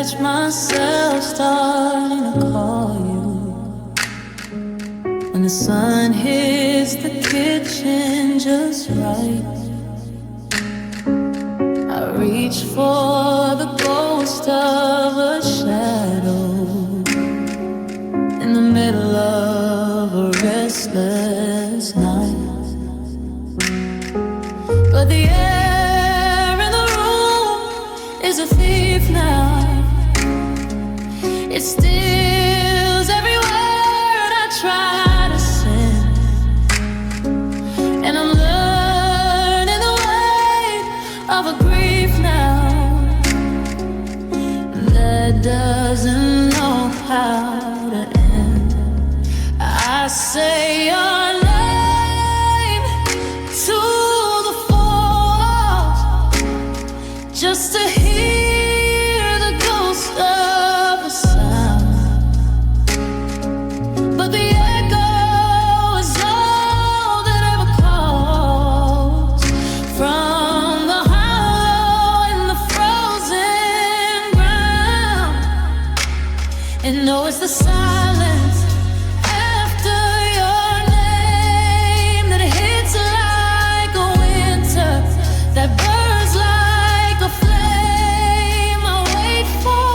catch myself starting to call you when the sun hits the kitchen just right. I reach for the ghost of a shadow in the middle of a restless night. But the air in the room is a thief now. It steals every word I try to send, and I'm learning the weight of a grief now that doesn't know how to end. I say your name to the falls just to hear the ghost of a sound, but the echo is all that ever calls from the hollow in the frozen ground. And no, it's the silence after your name that hits like a winter, that burns like a flame. I wait for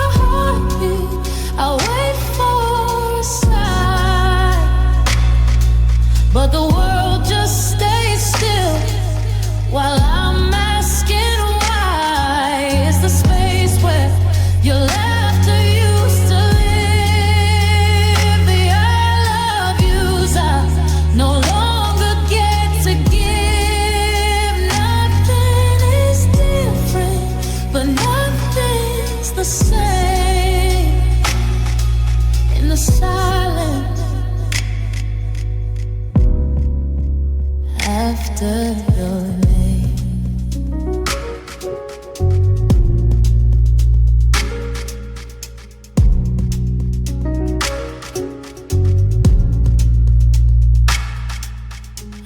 a heartbeat, I wait for a sigh, but the world just stays still while I'm asking why. It's the space where your laughter used to live. The I love yous I no longer get to give. Nothing is different, but nothing's the same. In the silence after your name.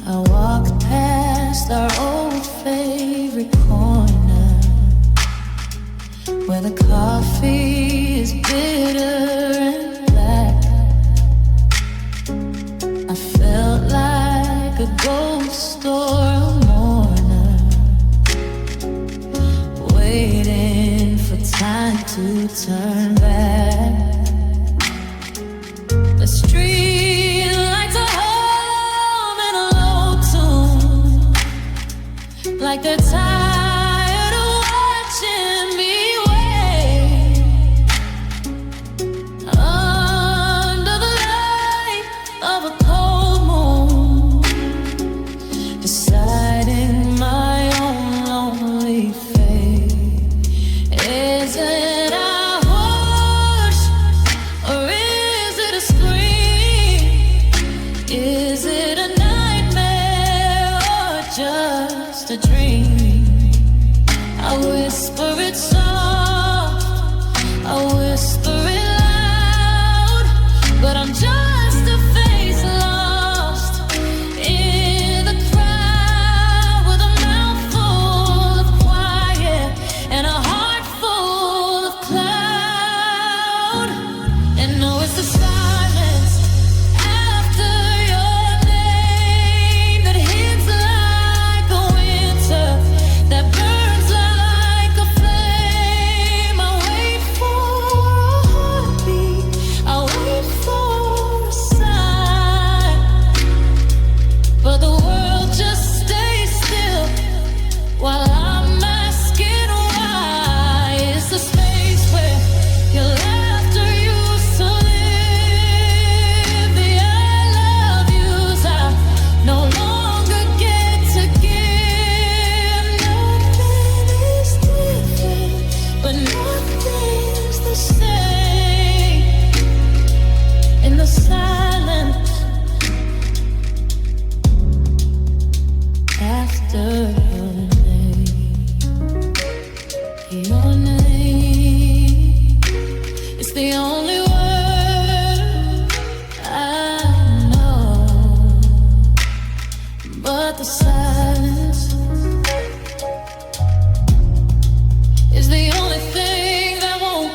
I walk past our old favorite corner where the coffee is bitter and black. I felt like a ghost or a mourner, waiting for time to turn back. The street lights are home in a low tune, like they're tired of watching me wait under the light of a cold moon, deciding my own lonely fate. Is it a hush or is it a scream? Is it a nightmare or just a dream? I whisper it soft, I whisper it loud, but I'm just a face lost in the crowd with a mouth full of quiet and a heart full of cloud. And no, it's the silence after your name that hits like a winter, that burns like a flame. I wait for a heartbeat, I wait for a sign, but the world just stays still while I'm asking why. It's the space where your laughter used to live. The I love yous I no longer get to give. Nothing is different, but nothing's the same. In the silence after your name is the only word I know, but the silence is the only thing that won't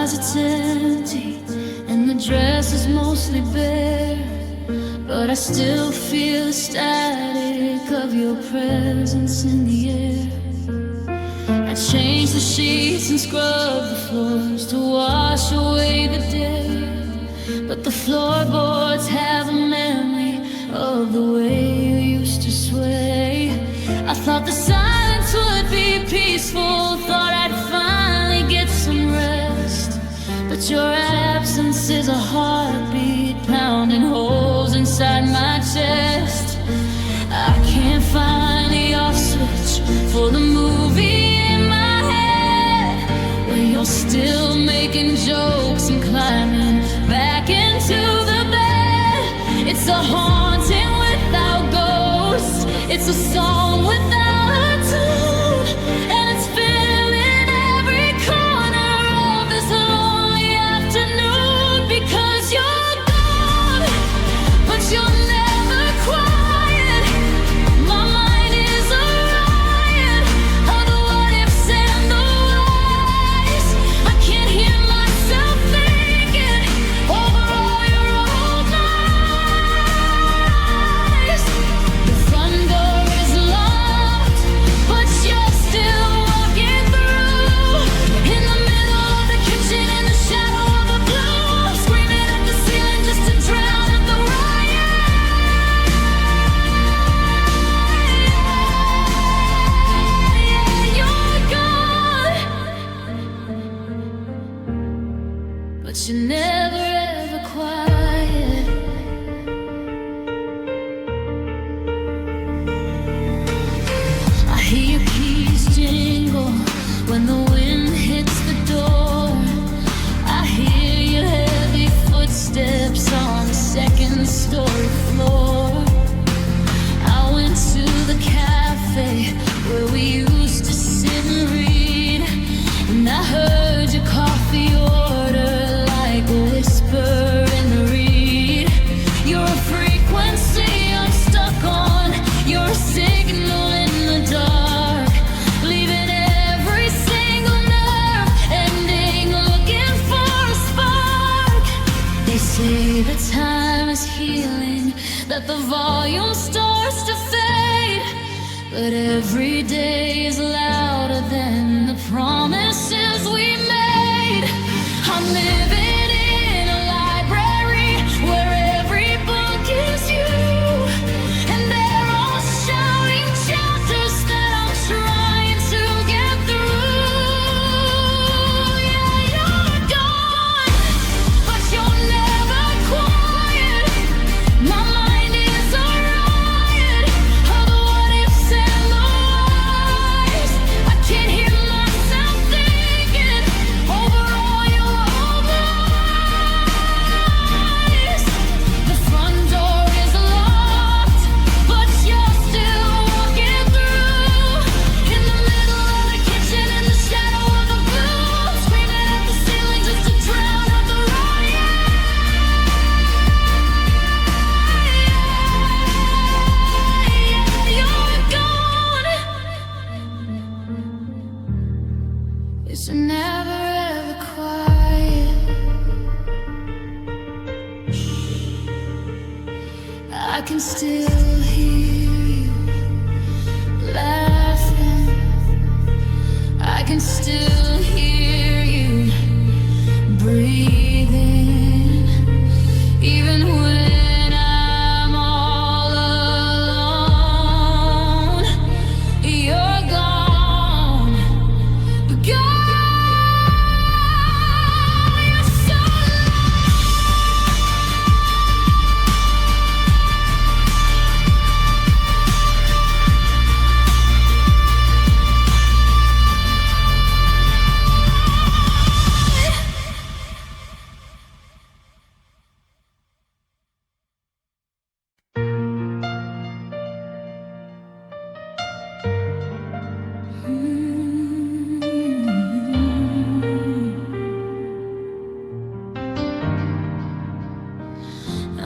closet's empty and the dress is mostly bare, but I still feel the static of your presence in the air. I change the sheets and scrub the floors to wash away the day, but the floorboards have a memory of the way you used to sway. I thought the silence would be peaceful, thought I'd finally get some rest, but your absence is a heartbeat pounding holes inside my chest. I can't find the off switch for the movie in my head, where you're still making jokes and climbing back into the bed. It's a haunting without ghosts, it's a song without a tune, and it's filling every corner of this lonely afternoon. Because you're gone, but you're never quiet. My mind is a riot of the what ifs and the whys. I can't hear myself thinking over all your old lies. The front door is locked, but you're still walking through. In the middle of the kitchen, in the shadow of the blue, screaming at the ceiling just to drown out the riot. You're gone, but you're never ever quiet. I hear your keys jingle when the wind hits the door. I hear your heavy footsteps on the second story floor. I went to the cafe where we used to sit and read, and I heard your coffee order like a whisper in the reed. You're a frequency I'm stuck on, you're a signal in the dark, leaving every single nerve ending, looking for a spark. They say that time is healing, that the volume starts to fade, but every day is louder than the promises we made. I'm living in a library where every book is you, and they're all shouting chapters that I'm trying to get through. Yeah, you're gone, but you're never quiet. My mind is a riot of the what ifs and the whys. I can't hear myself thinking over all your old lies. The front door is locked, but you're still walking through. In the middle of the kitchen, in the shadow of the blue, screaming at the ceiling just to drown out the riot. You're gone, it's never ever quiet. I can still hear you laughing, I can still hear you breathing, even when I'm all alone. You're gone, gone, you're so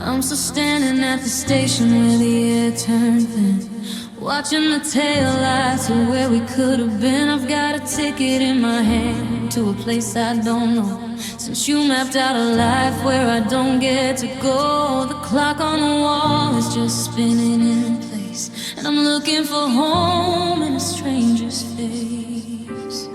I'm still standing at the station where the air turned thin, watching the tail lights of where we could have been. I've got a ticket in my hand to a place I don't know. Since you mapped out a life where I don't get to go, the clock on the wall is just spinning in place, and I'm looking for home in a stranger's face.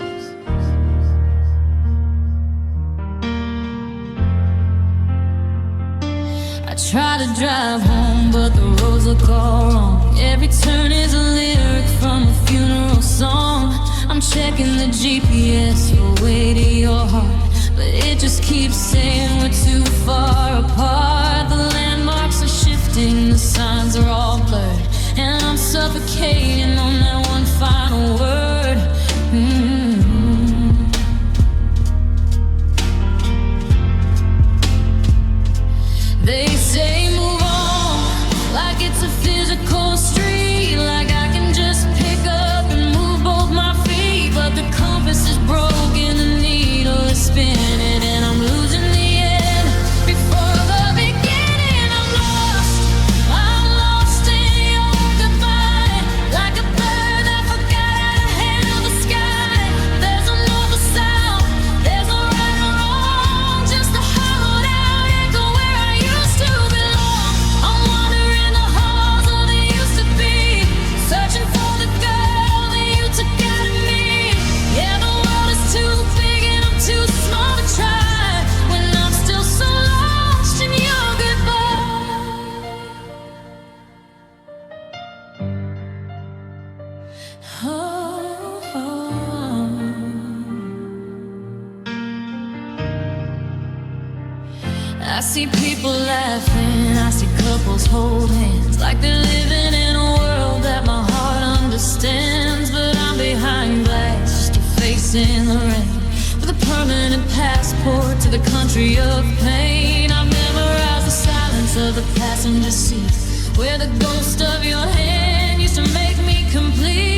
I try to drive home, but the roads look all wrong. Every turn is a lyric from a funeral song. I'm checking the GPS for way to your heart, but it just keeps saying we're too far apart. The landmarks are shifting, the signs are all blurred, and I'm suffocating on that one final word. They say move on, like it's a physical street, like I can just pick up and move both my feet. But the compass is broken, the needle is spinning, and I'm losing the end before the beginning. I'm lost in your goodbye, like a bird that forgot how to handle the sky. There's another sound, there's no right or wrong, just a hollowed out echo where I used to belong. I'm wandering the halls of the used to be, searching for the girl that you took out of me. Yeah, the world is too big and I'm too small to try, when I'm still so lost in your goodbye. I see people laughing, I see couples hold hands, like they're living in a world that my heart understands. But I'm behind glass, just a face in the rain, with a permanent passport to the country of pain. I've memorized the silence of the passenger seat, where the ghost of your hand used to make me complete.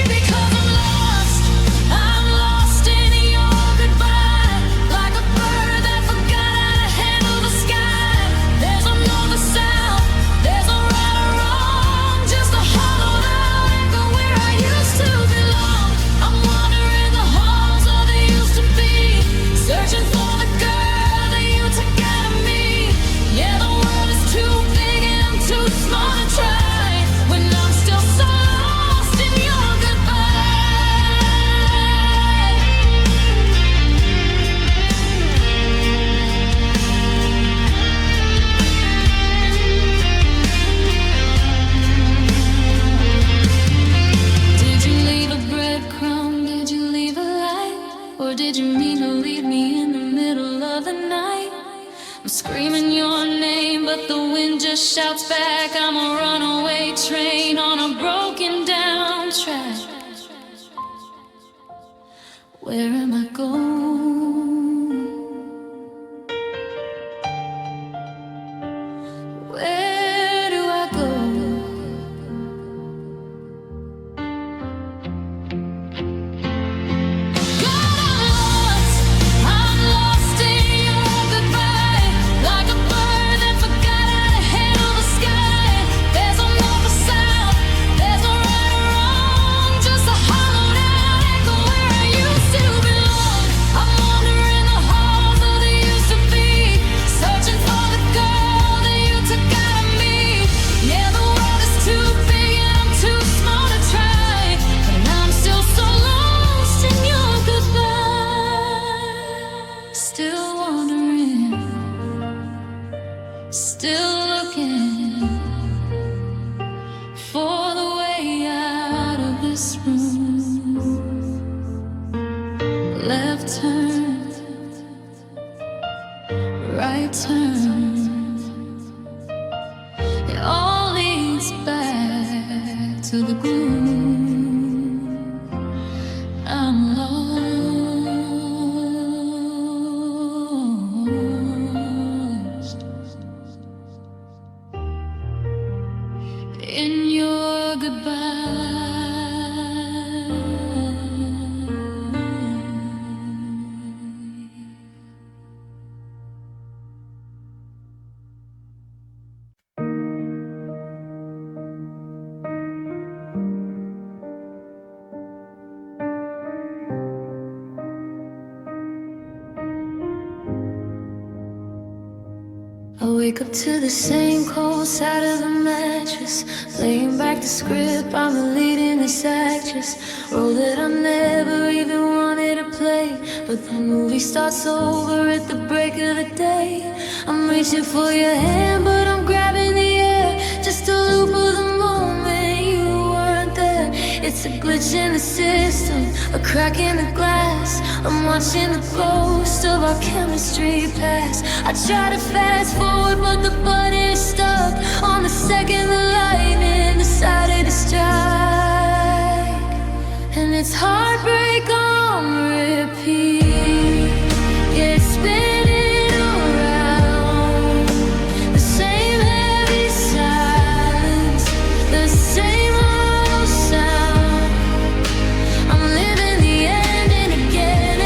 Because I'm lost in your goodbye, like a bird that forgot how to handle the sky. There's another sound, there's no right or wrong, just a hollowed out echo where I used to belong. I'm wandering the halls of the used to be, searching for the girl that you took out of me. Yeah, the world is too big and I'm too small to try, when I'm still so lost in your goodbye. Did you leave a breadcrumb? Did you leave a light? Or did you mean to leave me in the middle of the night? I'm screaming your name, but the wind just shouts back. I'm a runaway train on a broken down track. Where am I going? Where do I go? God, I'm lost in your goodbye, like a bird that forgot how to handle the sky. There's another sound, there's no right or wrong, just a hollowed out echo where I used to belong. I'm wandering the halls of the used to be, searching for the girl that you took out of me. Yeah, the world is too big and I'm too small to try, but I'm still so lost in your goodbye. Still wandering, still looking for the way out of this room. Left turn, right turn, it all leads back to the gloom. I'm lost in your goodbye. I wake up to the same cold side of the mattress, laying back the script, I'm the lead in this actress. Role that I never even wanted to play, but the movie starts over at the break of the day. I'm reaching for your hand, but I'm grabbing the air, just a loop of the moment you weren't there. It's a glitch in the system, a crack in the glass. I'm watching the ghost of our chemistry pass. I try to fast forward, but the button is stuck on the second the lightning decided to strike. And it's heartbreak on repeat. Yeah, it's spinning around. The same heavy silence, the same hollow sound. I'm living the end and again,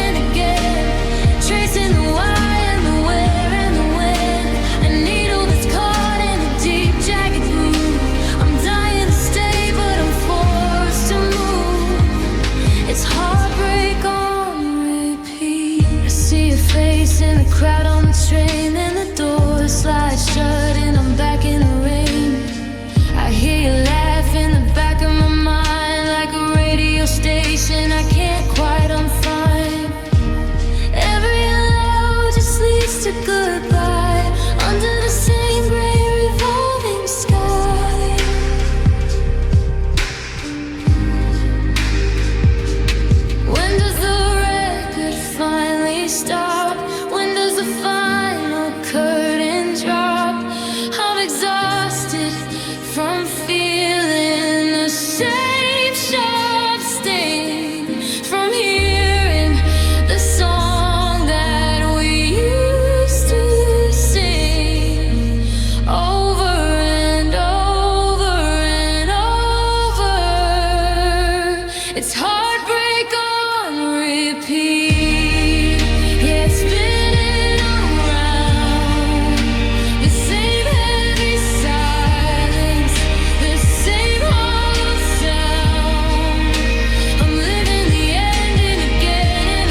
tracing the why and the where and the when. A needle that's caught in a deep jagged groove. I'm dying to stay, but I'm forced to move. It's heartbreak on repeat. I see your face in the crowd on the train, and the door slides shut and I'm back in the rain. I hear you laugh in the back of my mind, like a radio station I can't quite unfind. Every hello just leads to goodbye, under the same gray revolving sky. When does the record finally stop? When does the final curtain drop? I'm exhausted from feeling the same sharp sting, from hearing the song that we used to sing over and over and over. It's heartbreak on repeat. Yeah, it's spinning around. The same heavy silence, the same hollow sound. I'm living the end and again,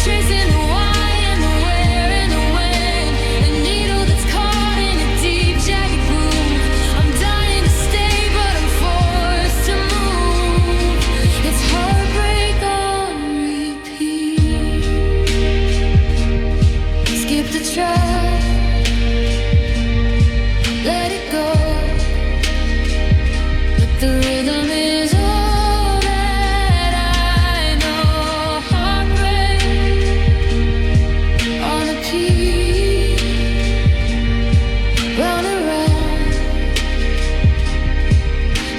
tracing the why and the where and the when. A needle that's caught in a deep jagged groove. I'm dying to stay, but I'm forced to move. It's heartbreak on repeat. Skip the track, let it go. But the rhythm is all that I know. Heartbreak on repeat, round and round,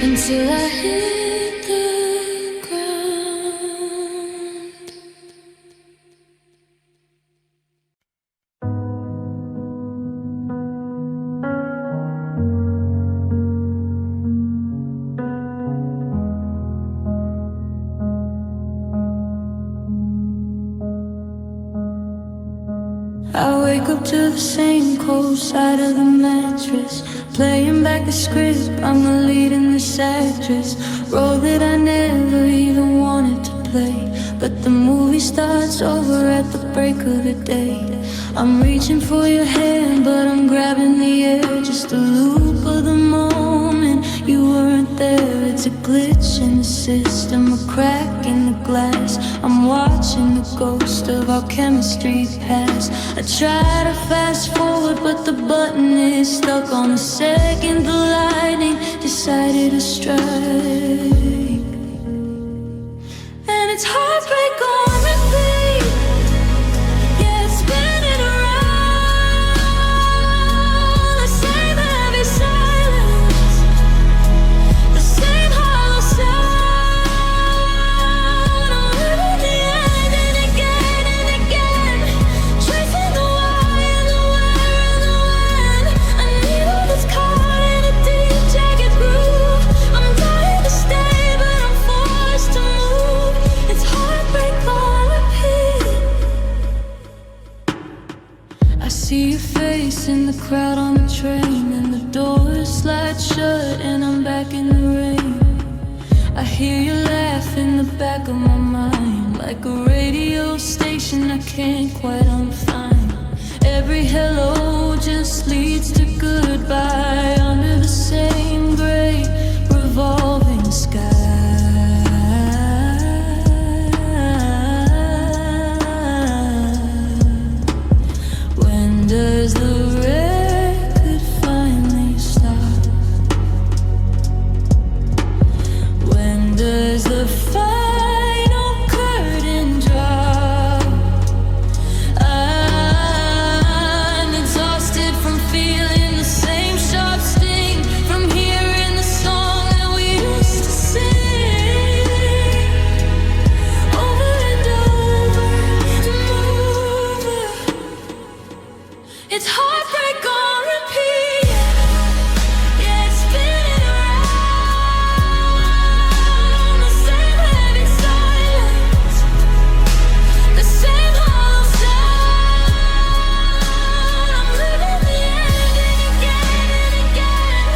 until I hit the ground. I wake up to the same cold side of the mattress, playing back the script, I'm the lead in this actress. Role that I never even wanted to play, but the movie starts over at the break of the day. I'm reaching for your hand, but I'm grabbing the air, just a loop of the moment you weren't there. It's a glitch in the system, a crack in the glass. I'm watching the ghost of our chemistry pass. I try to fast forward, but the button is stuck on the second the lightning decided to strike. And it's heartbreak on repeat. Yeah, it's spinning around. The same heavy silence, the same hollow sound. I'm living the end and again, tracing the why and the where and the when. A needle that's caught in a deep jagged groove. I'm dying to stay, but I'm forced to move. It's heartbreak on repeat. I see your face in the crowd on the train, and the doors slide shut and I'm back in the rain. I hear you laugh in the back of my mind, like a radio station I can't quite unfind. Every hello just leads to goodbye under the same gray revolving sky. When does the record finally stop? When does the final curtain drop? I'm exhausted from feeling the same sharp sting, from hearing the song that we used to sing over and over and over. It's heartbreak on repeat. Yeah, it's spinning around the same heavy silence, the same hollow sound. I'm living the ending again and again,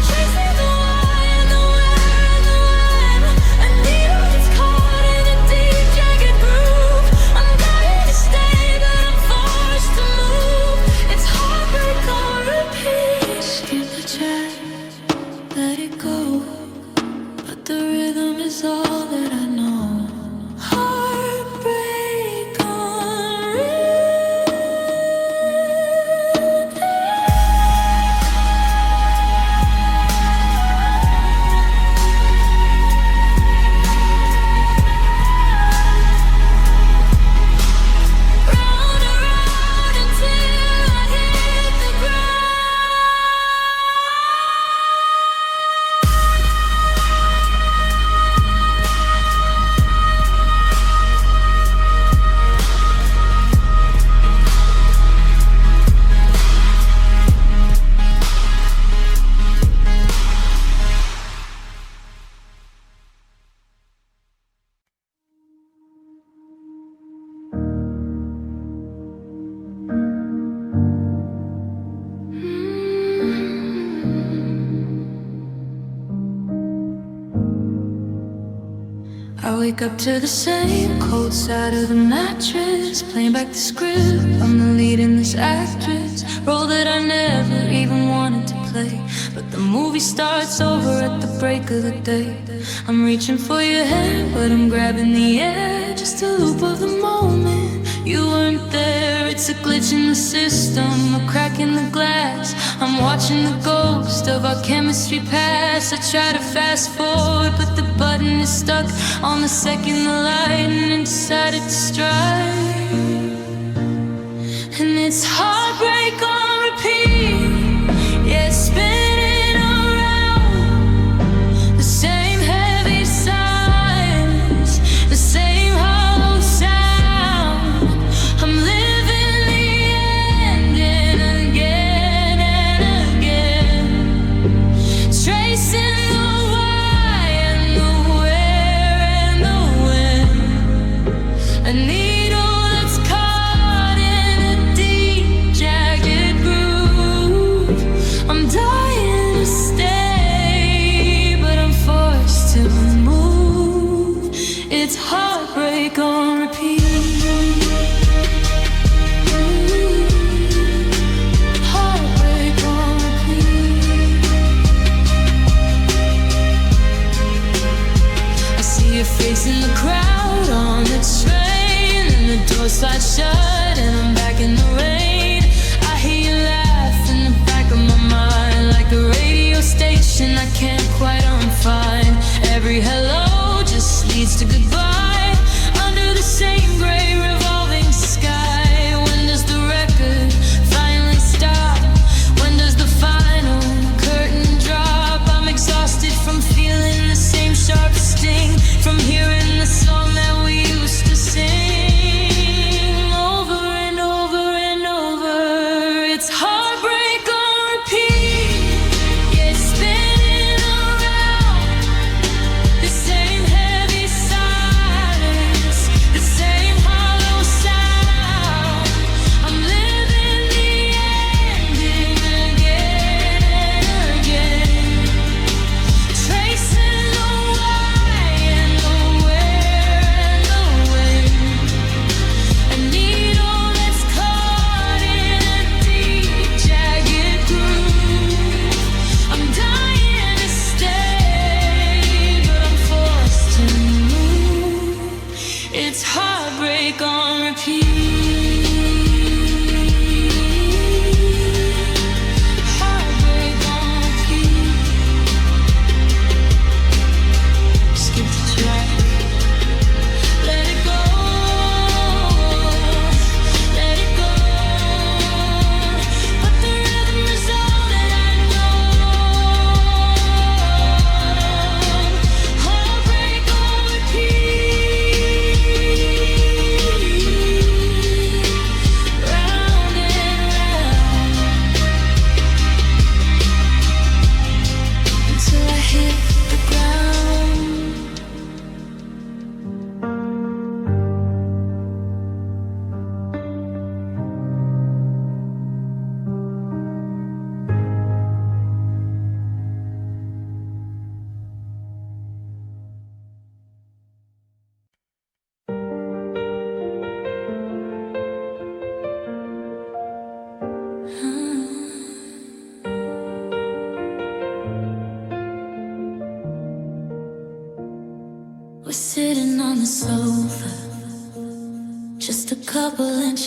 chasing the why and the where and the when. A needle gets caught in a deep jagged groove. I'm dying to stay, but I'm forced to move. It's heartbreak on repeat. Skip the chat, let it go, but the rhythm is all that I know. Heartbreak on repeat. Round and round until I hit the ground. I wake up to the same cold side of the mattress, playing back the script. I'm the lead in this actress, role that I never even wanted to play. But the movie starts over at the break of the day. I'm reaching for your hand, but I'm grabbing the air. Just a loop of the moment, you weren't there. It's a glitch in the system, a crack in the glass. I'm watching the ghost of our chemistry pass. I try to fast forward, but the button is stuck on the second the lightning decided to strike. And it's heartbreak on repeat. Yeah, it's spinning around the same heavy silence, the same hollow sound. I'm living the ending again and again, tracing the why and the where and the when. A needle that's caught in a deep jagged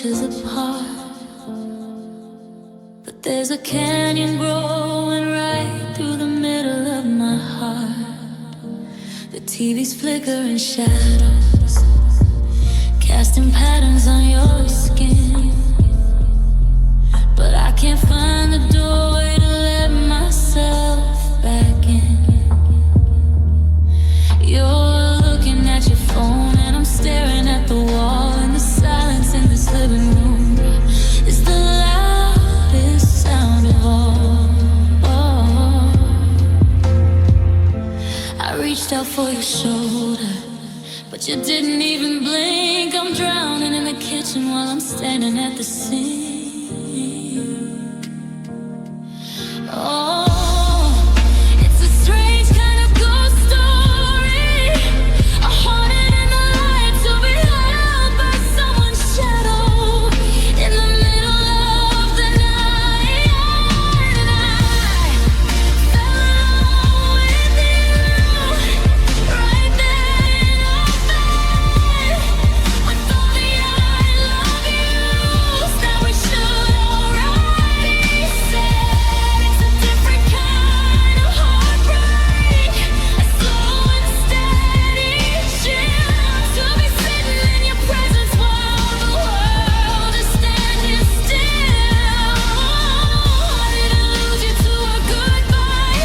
inches apart. But there's a canyon growing right through the middle of my heart. The TV's flickering shadows, casting patterns on your skin. But I can't find the doorway to let myself back in. You're looking at your phone and I'm staring at the wall, and the silence in this living room is the loudest sound of all. I reached out for your shoulder, but you didn't even blink. I'm drowning in the kitchen while I'm standing at the sink. Oh, it's a strange kind of ghost story, a haunted in the light to be held by someone's shadow in the middle of the night. And I fell with you,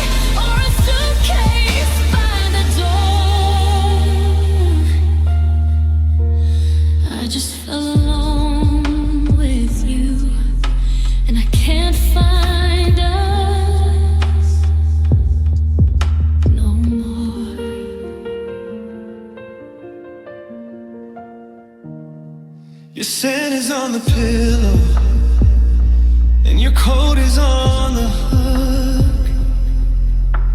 right there in our bed, with all the I love yous that we should already say. I just fell alone with you, and I can't find us no more. Your scent is on the pillow, and your coat is on the hook,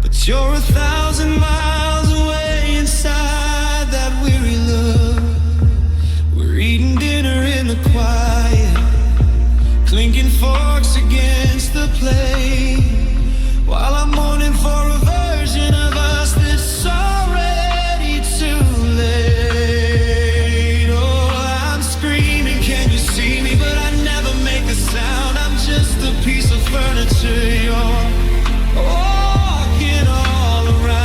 but you're 1,000 miles away inside that weary look. We're eating dinner in the quiet, clinking forks against the plate, while I'm mourning for a version of us that's already too late. Oh, I'm screaming, can you see me? But I never make a sound. I'm just a piece of furniture you're walking all around.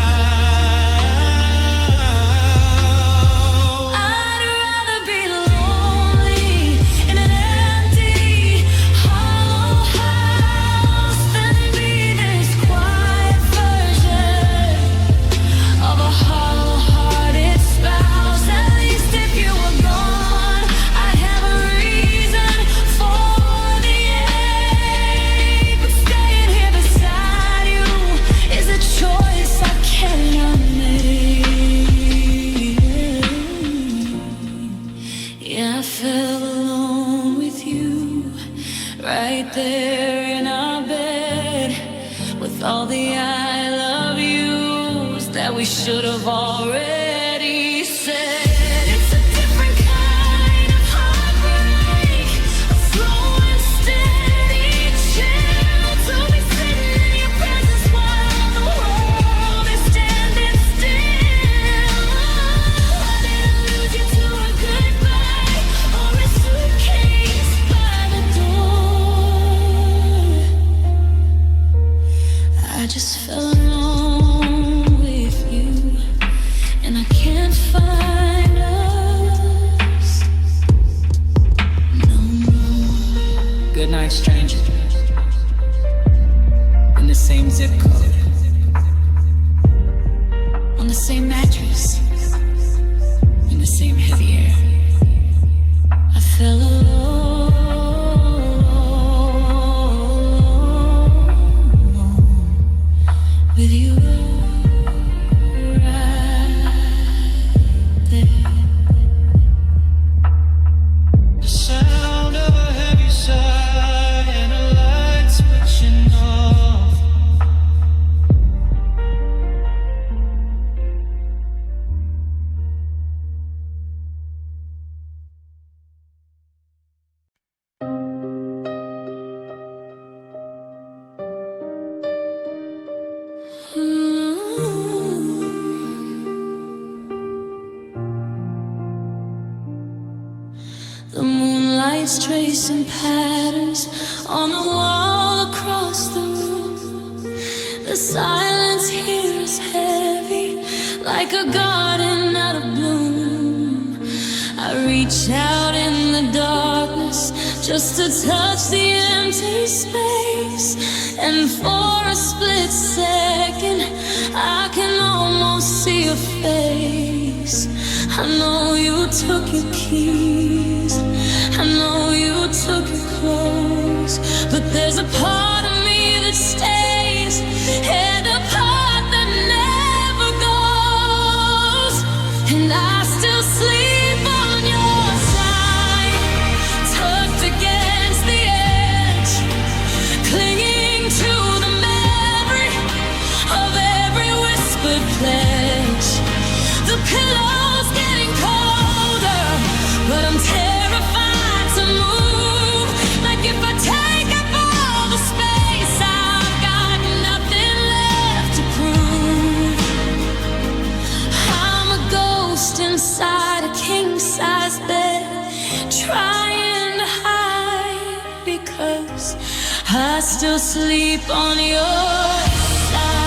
I'd rather be lonely in an empty, hollow house than be this quiet version of a hollow-hearted spouse. At least if you were gone, I'd have a reason for the ache. But staying here beside you is a choice I cannot make. Yeah, I fell alone with you, right there in our bed, with all the I love yous that we should have already said. It's a different kind of heartbreak, a slow and steady chill to be sitting in your presence while the world is standing still. I didn't lose you to a goodbye or a suitcase by the door. I just fell alone with you, and I can't find us no more. Good night, stranger. In the same zip code, On the same mattress, in the same heavy air. I fell alone with you. tracing patterns on the wall across the room. The silence here is heavy, like a garden out of bloom. I reach out in the darkness just to touch the empty space, and for a split second I can almost see your face. I know you took your keys, I know you took your clothes, but there's a part of me that stays, and a part that never goes. And I still sleep on your side, tucked against the edge, clinging to the memory of every whispered pledge. The pillow's getting colder, but I'm terrified to move. Like if I take up all the space, I've got nothing left to prove. I'm a ghost inside a king-size bed, trying to hide because I still sleep on your side.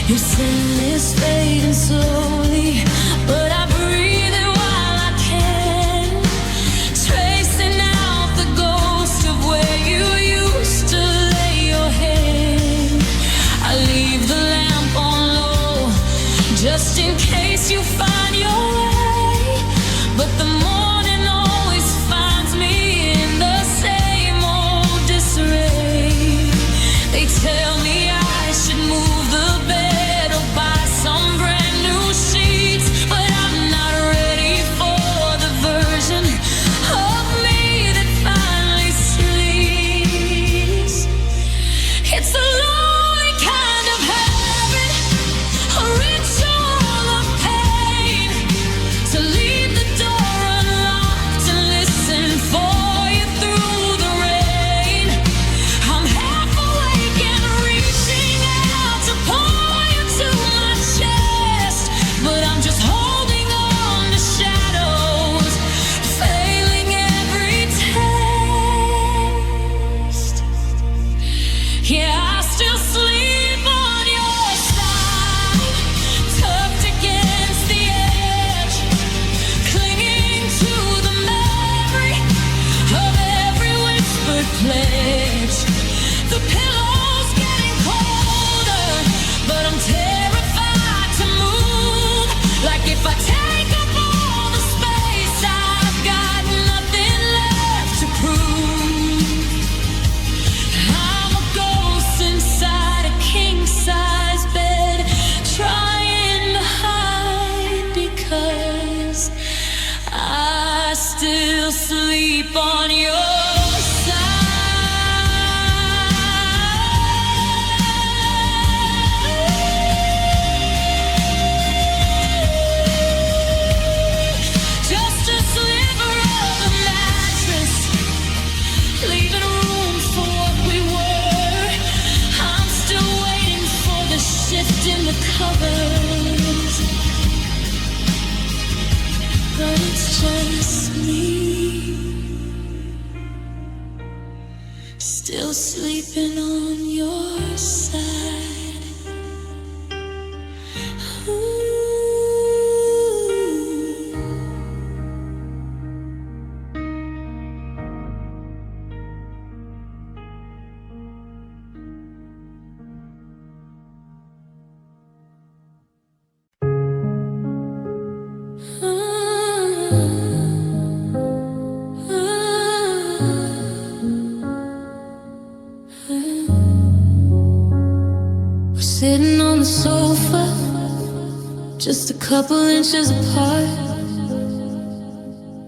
Your sin is fading slowly, but I breathe it while I can, tracing out the ghost of where you used to lay your head. I leave the lamp on low, just in case you find your way, but the morning always finds me in the same old disarray. They tell me I should move the bed or buy some brand new sheets, but I'm not ready for the version of me that finally sleeps. It's a lonely kind of habit, a ritual of pain, to leave the door unlocked and listen for you through the rain. I'm half awake and reaching out to pull you to my chest, but I'm just holding on to shadows, failing every test. Yeah, I still sleep on your side, tucked against the edge, clinging to the memory of every whispered pledge. The pillow's getting colder, but I'm terrified to move. Like if I take up all the space, I've got nothing left to prove. I'm a ghost inside a king-size bed, trying to hide because I still sleep on your side. Just a sliver of a mattress, leaving room for what we were. I'm still waiting for the shift in the covers, but it's just me, still sleeping on your side. Ooh. We're sitting on the sofa, just a couple inches apart,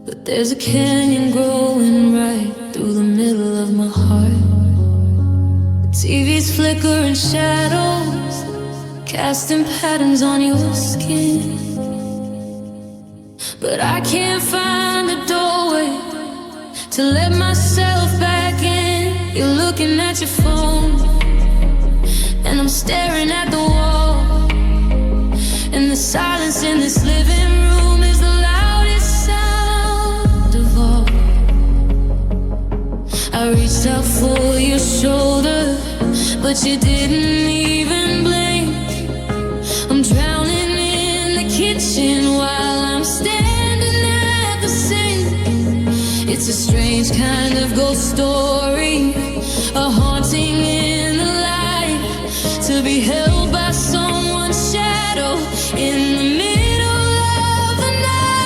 but there's a canyon growing right through the middle of my heart. The TV's flickering shadows, casting patterns on your skin, but I can't find a doorway to let myself back in. You're looking at your phone, I'm staring at the wall, and the silence in this living room is the loudest sound of all. I reached out for your shoulder, but you didn't even blink. I'm drowning in the kitchen while I'm standing at the sink. It's a strange kind of ghost story, a haunting in the light, to be held by someone's shadow in the middle of the night.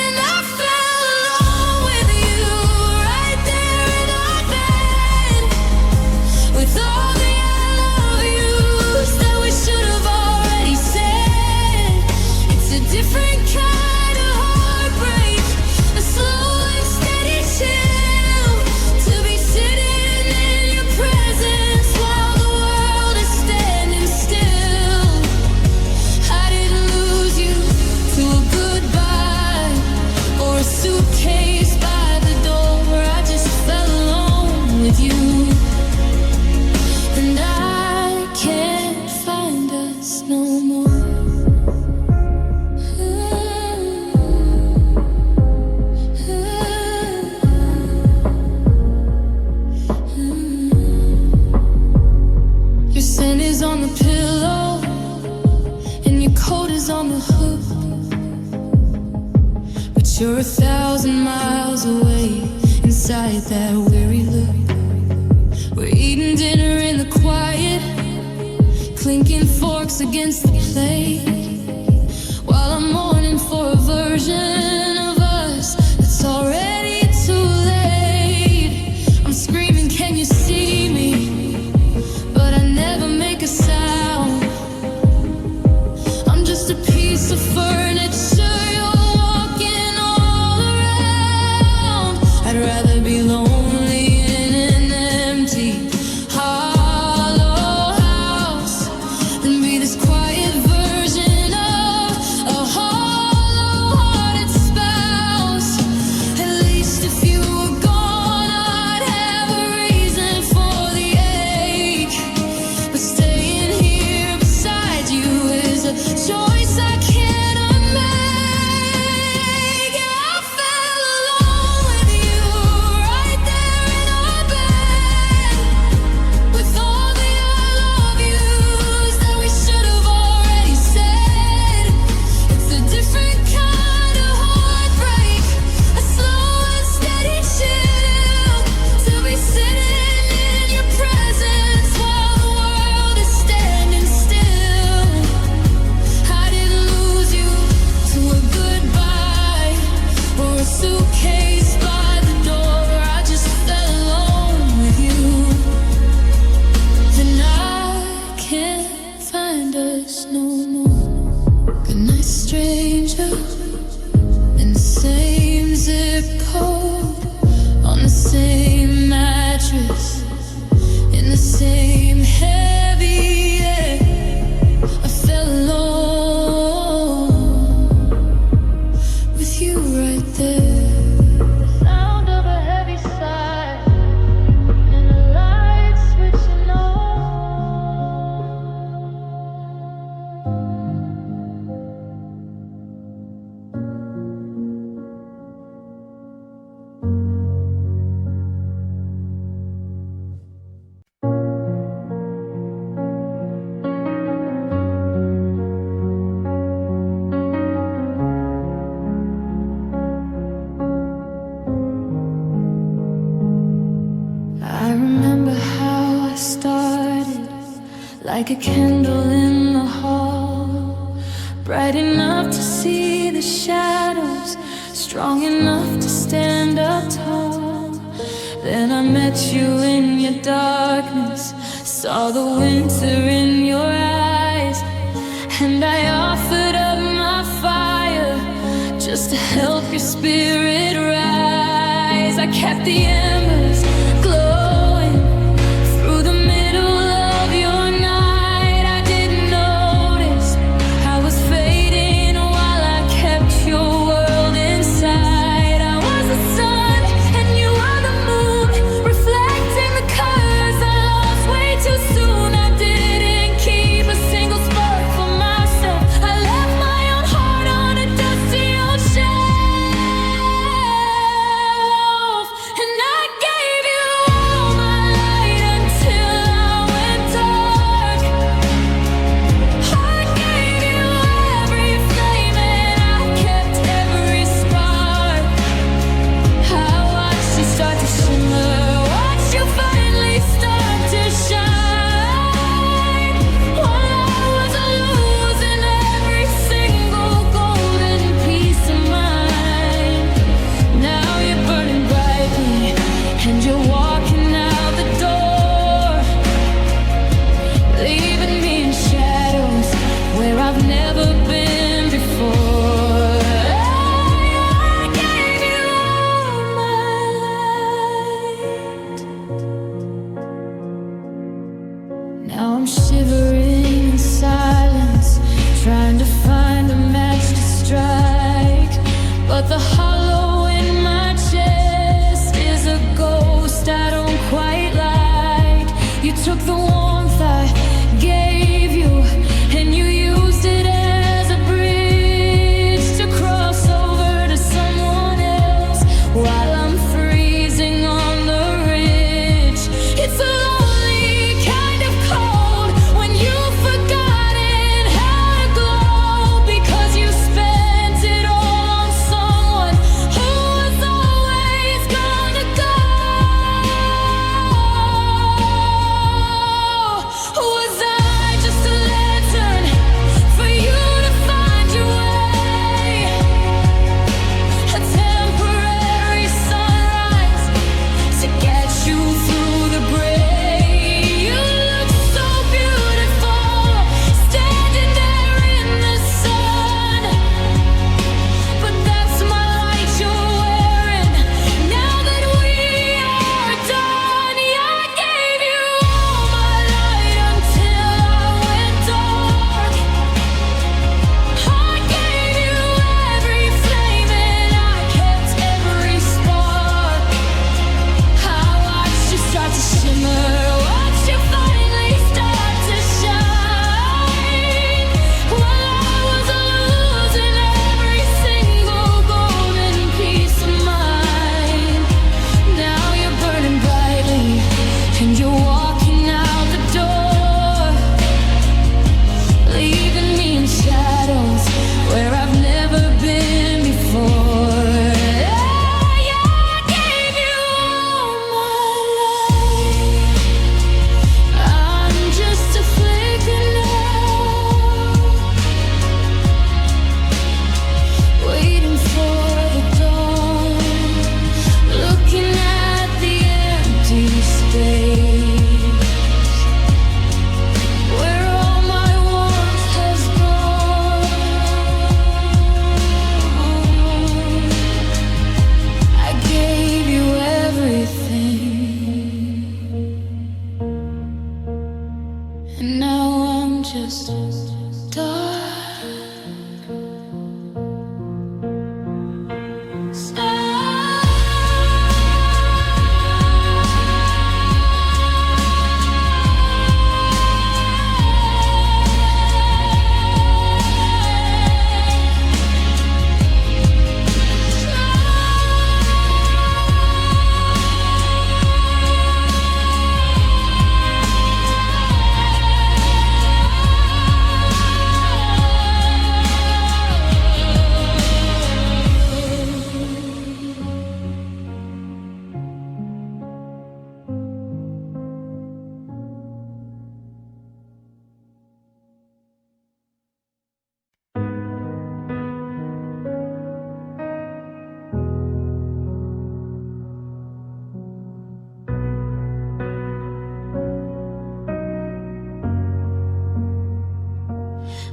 And I fell alone with you right there in our bed, with all the I love yous that we should have already said. It's a different kind of heartbreak, a slow and steady chill, to be sitting in your presence while the world is standing still. I didn't lose you to a goodbye or a suitcase by the door. I just fell alone with you, and I can't find us no more. Your scent is on the pillow, and your coat is on the hook, but you're 1,000 miles away inside that weary look. We're eating dinner in the quiet, clinking forks against the plate, while I'm mourning for a version of us that's already too late. I'm screaming, can you see me? But I never make a sound. I'm just a piece of furniture you're walking all around. I'd rather be lonely in an empty, hollow house than be this quiet version of a hollow-hearted spouse. At least if you were gone, I'd have a reason for the ache. But staying here beside you is a choice I can't unmake. And I fell alone with you right there in our bed, with all the I love yous that we should have already said. It's a different kind of heartbreak, a slow and steady chill, to be sitting in your presence while the world is standing still. I didn't lose you to a goodbye or a suitcase by the door. I just fell alone with you, and I can't find us no more. Good night, stranger, in the same zip code, on the same mattress, in the same heavy air. I fell alone with you right there. Sound of a heavy sigh and a light switching on. I remember how I started, like a candle in the hall, bright enough to see the shadows, strong enough to stand up tall. Then I met you in your darkness, saw the winter in your eyes, and I offered up my fire just to help your spirit rise. I kept the embers glowing through the middle of your night. I didn't notice I was fading while I kept your world inside. I was the sun and you were the moon, reflecting the colors I lost way too soon. shivering in silence, trying to find a match to strike. But the hollow in my chest is a ghost I don't quite like. You took the warmth I gave you, and you used it as a bridge to cross over to someone else while I'm freezing on the ridge. It's a lonely kind of cold when you've forgotten how to glow, because you spent it all on someone who was always gonna go. Was I just a lantern for you to find your way? A temporary sunrise to get you through the gray. You look so beautiful, standing there in the sun. But that's my light you're wearing. Now that we are done, yeah, I gave you all my light until I went dark. I gave you every flame and I kept every spark. I watched you start to shimmer, watched you finally start to shine. While I was losing every single golden piece of mine. Now you're burning brightly and you're walking out the door, leaving me in shadows where I've never been before. Yeah, I gave you all my life. I'm just a flicker now, waiting for the dawn, looking at the empty space where all my warmth has gone. I gave you everything, and now I'm just dark.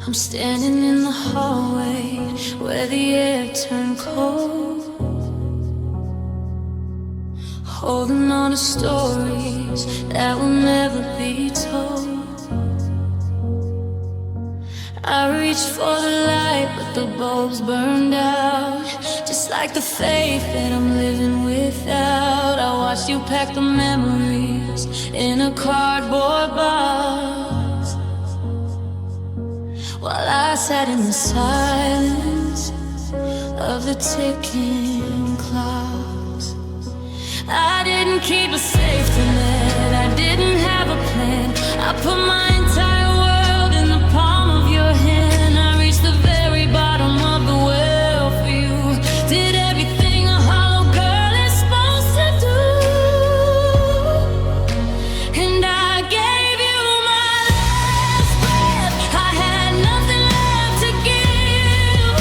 I'm standing in the hallway where the air turned cold, holding on to stories that will never be told. I reached for the light, but the bulbs burned out, just like the faith that I'm living without. I watched you pack the memories in a cardboard box, while I sat in the silence of the ticking clocks. I didn't keep a safety net, I didn't have a plan. I put my entire world in the palm of your hand. I reached the very bottom of the well for you, did everything a hollow girl is supposed to do. And I gave you my last breath, I had nothing left to give.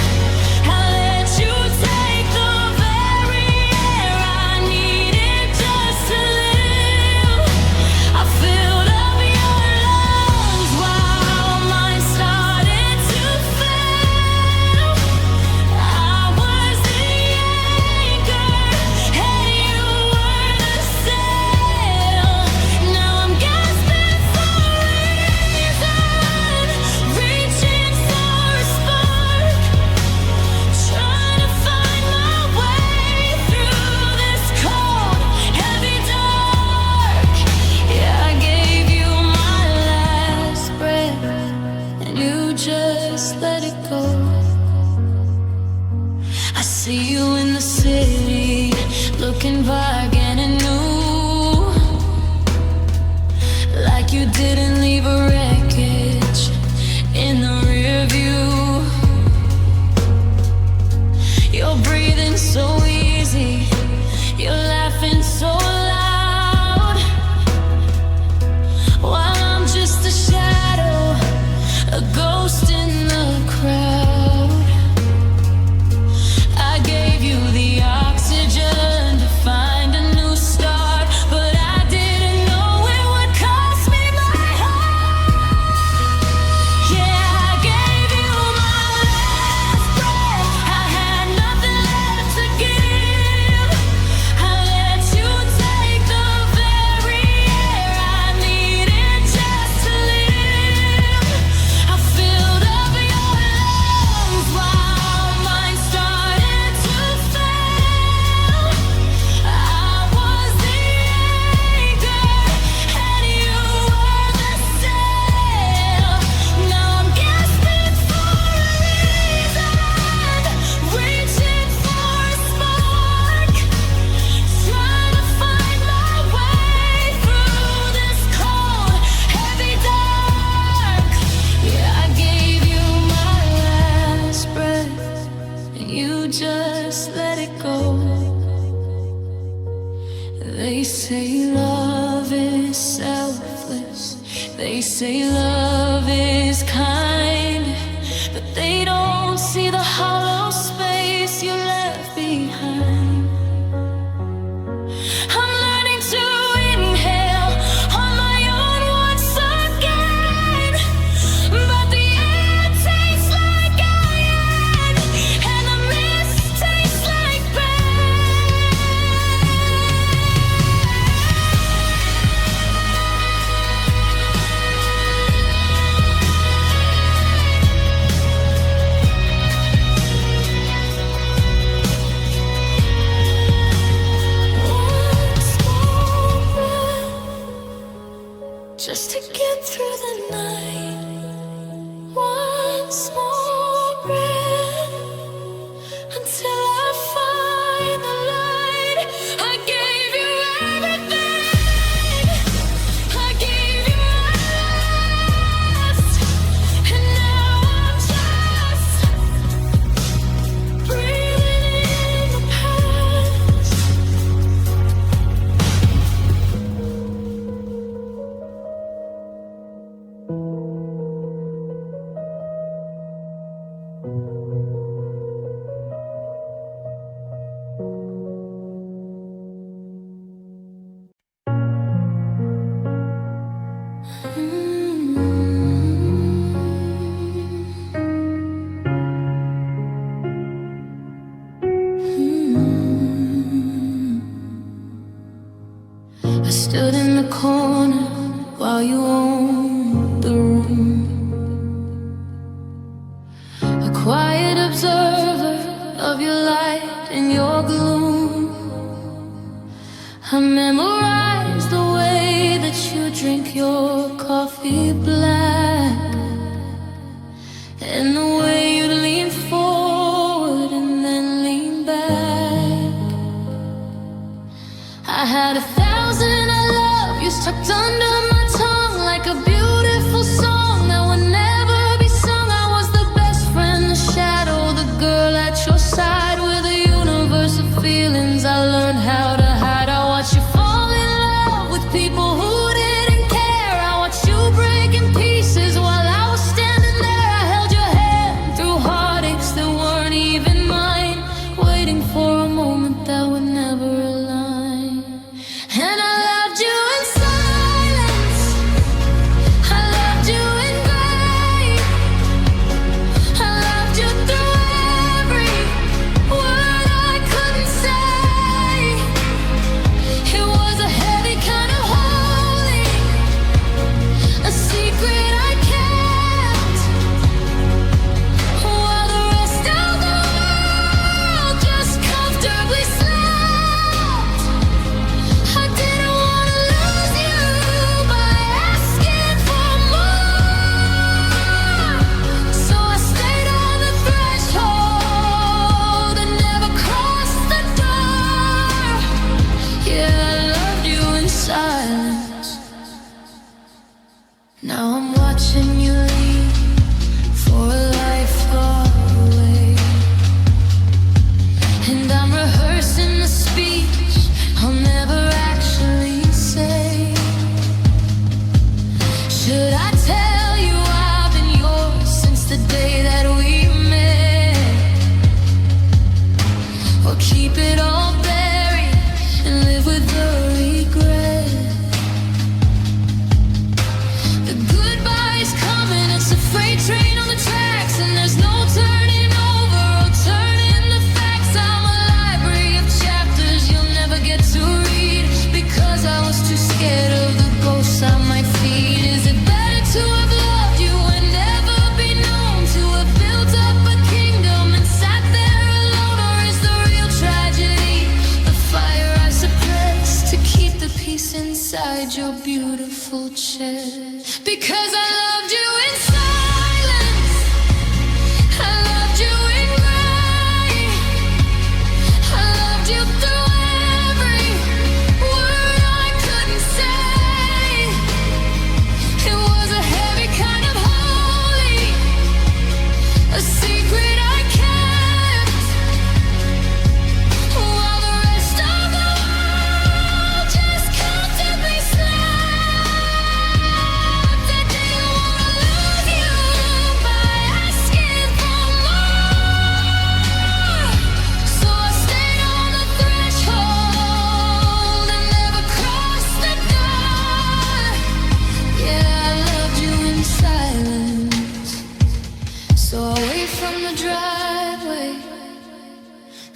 I let you take the very air I needed just to live. I filled up your life just let it go. I see you in the city, looking bargain and new, like you didn't leave a wreckage in the rear view. You're breathing so easy, you're laughing so loud, while I'm just a shadow, a ghost in the crowd. I gave you the oxygen to find a new start, but I didn't know it would cost me my heart. Yeah, I gave you my last breath. I had nothing left to give. I let you take the very air I needed just to live. I filled up your lungs while mine started to fail. I was the anchor and you were the sail. Now I'm gasping for a reason, reaching for a spark, trying to find my way through this cold, heavy dark. Yeah, I gave you my last breath, and you just let it go. They say love is selfless, they say love is kind, but they don't see the hollow space you left behind. I'm learning to inhale on my own once again, but the air tastes like iron, and the mist tastes like pain. Once more breath, just to get through the night. Once more breath, until I find the light. I gave you everything, I gave you my last, and now I'm just breathing in the past. I stood in the corner while you owned the room, a quiet observer of your light and your gloom. I memorized the way that you drink your coffee black, and the way you lean forward and then lean back. I had 1,000 I love you stuck under my tongue, like a beautiful song that would never be sung. I was the best friend, the shadow, the girl at your side, with a universe of feelings I learned how to hide. I watched you fall in love with people who didn't care. I watched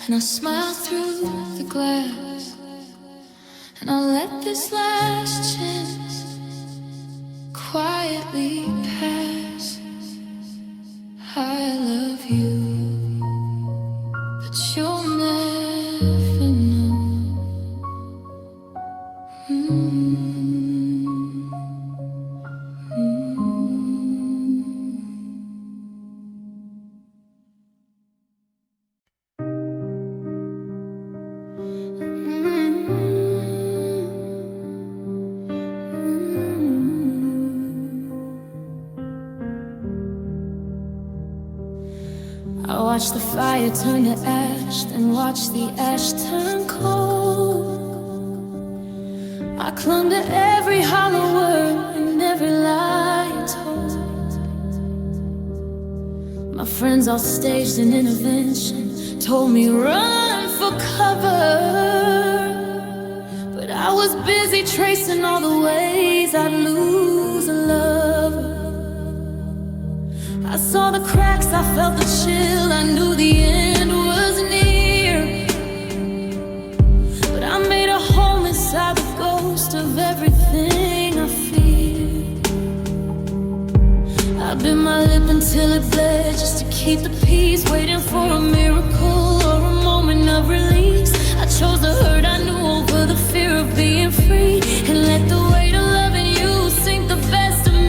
and I smile through the glass, and I let this last chance quietly pass. I love you, but you'll never know. I watch the fire turn to ash, then watch the ash turn cold. I clung to every hollow word and every lie you told. My friends all staged an intervention, told me run for cover, but I was busy tracing all the ways I'd lose a lover. I saw the cracks, I felt the chill, I knew the end was near, but I made a home inside the ghost of everything I feared. I bit my lip until it bled, just to keep the peace, waiting for a miracle or a moment of release. I chose the hurt I knew over the fear of being free, and let the weight of loving you sink the best of me.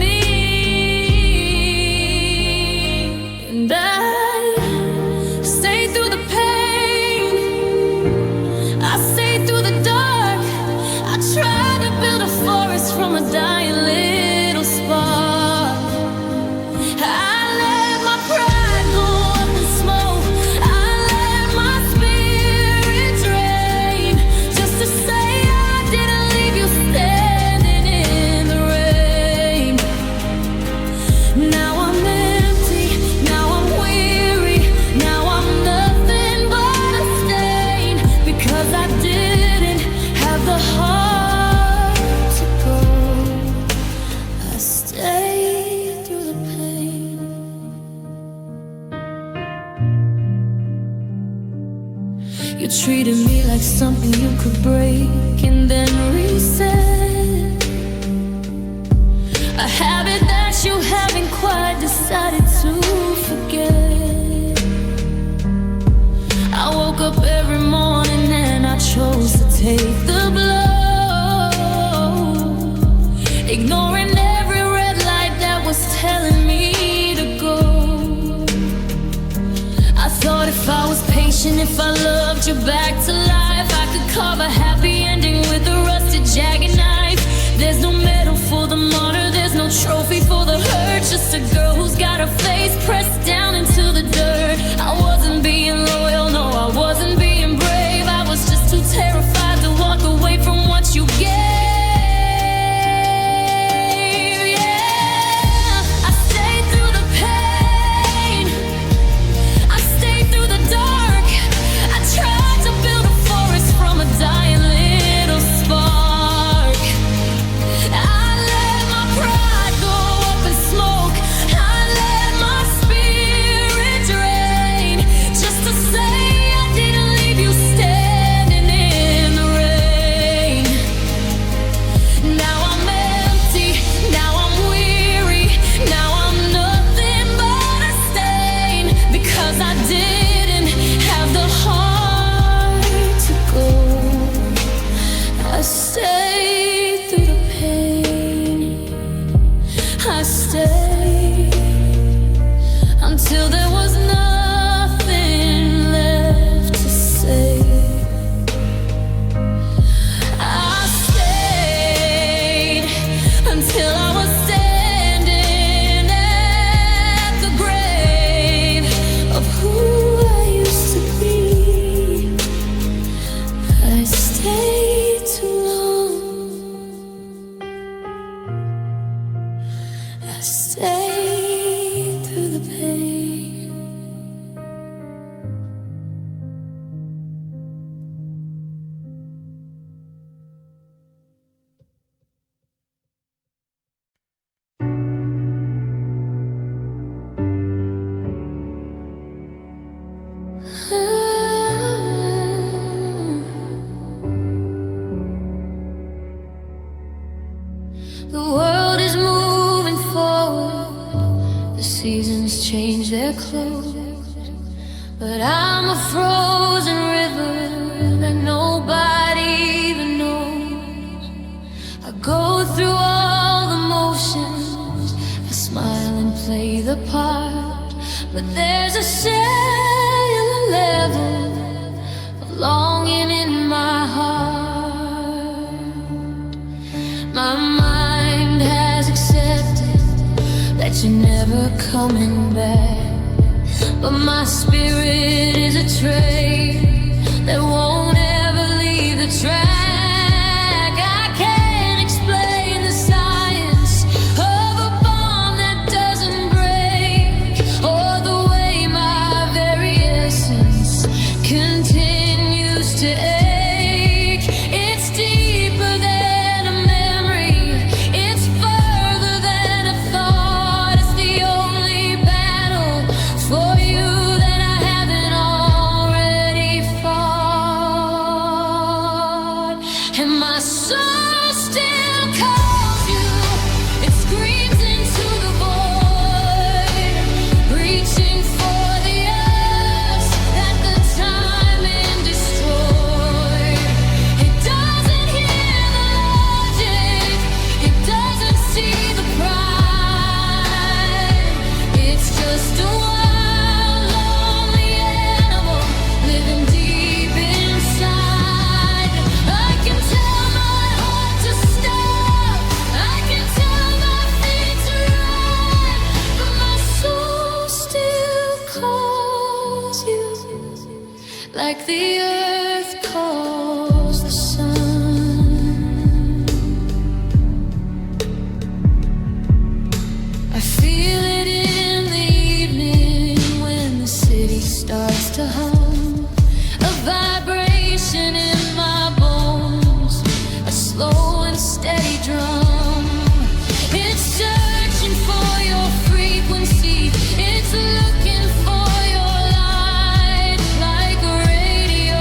And I stayed through the pain, I stayed through the dark. I tried to build a forest from a dying little spark. I let my pride go up in smoke, I let my spirit drain, just to say I didn't leave you standing in the rain. Now I'm empty, now I'm weary, now I'm nothing but a stain, because I didn't have the heart to go. I stayed through the pain. You treated me like something you could break and then reset, a habit that you haven't quite decided to forget. I woke up every morning and I chose to take the blow, ignoring every red light that was telling me to go. I thought if I was patient, if I loved you back to life, I could carve a happy ending with a rusted jagged knife. There's no medal for the martyr, there's no trophy for the hurt, just a girl who's got her face pressed down into the dirt. I wasn't being loyal, no, I wasn't being brave, I was just too terrified to walk away from what you gave. Yeah, I stayed through the pain, I stayed through the dark. I tried to build a forest from a dying little spark. I let my pride go up in smoke, I seasons change their clothes, but I'm a frozen river that nobody even knows. I go through all the motions, I smile and play the part, but there's a cellular level of longing in my heart. My mind has accepted that you're never coming back, but my spirit is a train that won't ever leave the track. I can't explain the science of a bomb that doesn't break, or the way my very essence continues to ache. It's deeper than a memory, it's further than a thought. It's the only battle for you that I haven't already fought. And my soul still calls you, it screams into the void, reaching for the earth that the timing destroyed. It doesn't hear the logic, it doesn't see the pride. It's just a wild, lonely animal living deep inside. I can tell my heart to stop, I can tell my feet to run, but my soul still calls you, like the earth calls the sun. I feel it in the evening when the city starts to hum, a vibration in my bones, a slow and steady drum. It's searching for your frequency, it's looking for your light, like a radio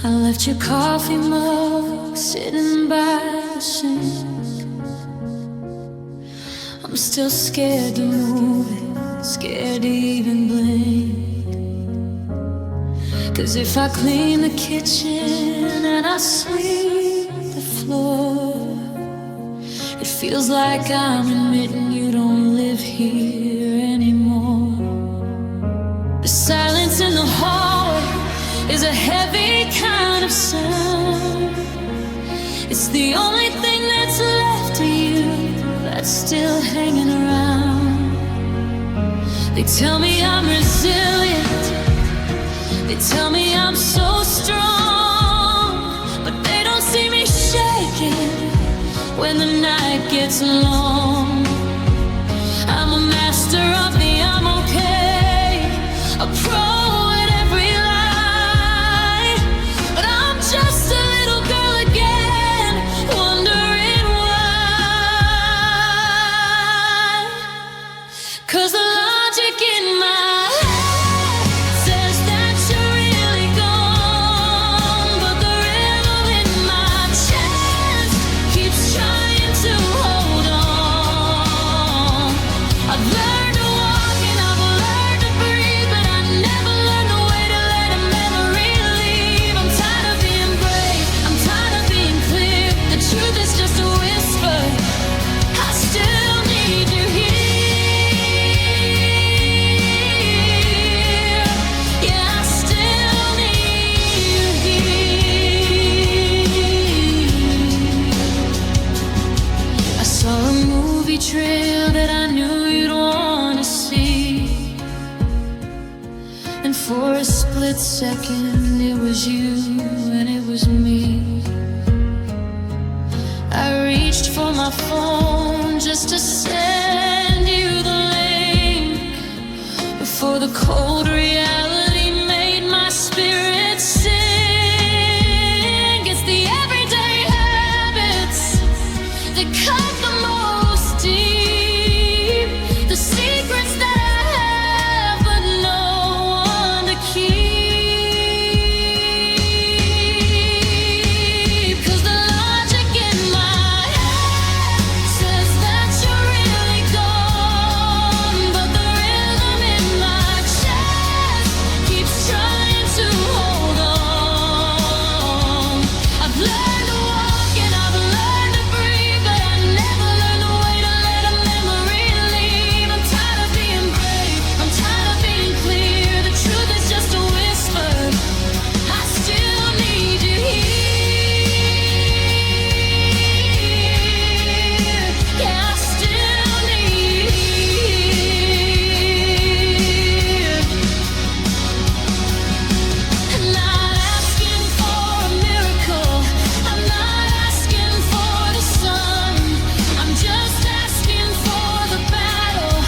I left your coffee mug sitting by the sink. I'm still scared to move it, scared to even blink. 'Cause if I clean the kitchen and I sweep the floor, it feels like I'm admitting you don't live here anymore. The silence in the hallway is a heavy kind of sound. It's the only thing that's left of you that's still hanging around. They tell me I'm resilient, they tell me I'm so strong, but they don't see me shaking when the night gets long. I'm a master of the I'm okay, a pro at every line, but I'm just a little girl again, wondering why. 'Cause the logic in my head says that you're really gone, but the rhythm in my chest keeps trying to hold on. I've learned to walk and I've learned to breathe, but I never learned the way to let a memory leave. I'm tired of being brave, I'm tired of being clear. The truth is just a whisper, I still need you here. Yeah, I still need you here. I saw a movie trail that I knew you'd wanna see, and for a split second it was you and it was me. I reached for my phone just to send you the link before the cold reality made my spirit sink. It's the everyday habits that cut the most deep, the secrets that I have but no one to keep. 'Cause the logic in my head says that you're really gone, but the rhythm in my chest keeps trying to hold on. I've learned to walk and I've learned to breathe, but I never learned the way to let a memory leave. I'm tired of being brave, I'm tired of being clear. The truth is just a whisper, I still need you here. Yeah, I still need you here. I'm not asking for a miracle, I'm not asking for the sun, I'm just asking for the battle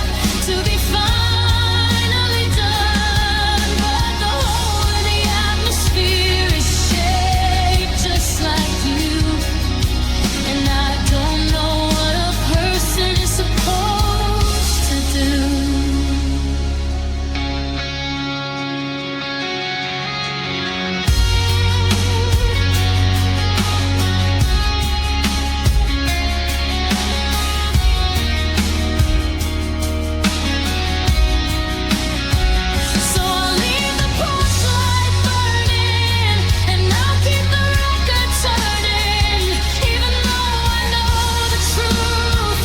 to be finally done. But the whole of the atmosphere is shaped just like you, and I don't know what a person is supposed to do. So I'll leave the porch light burning, and I'll keep the record turning, even though I know the truth,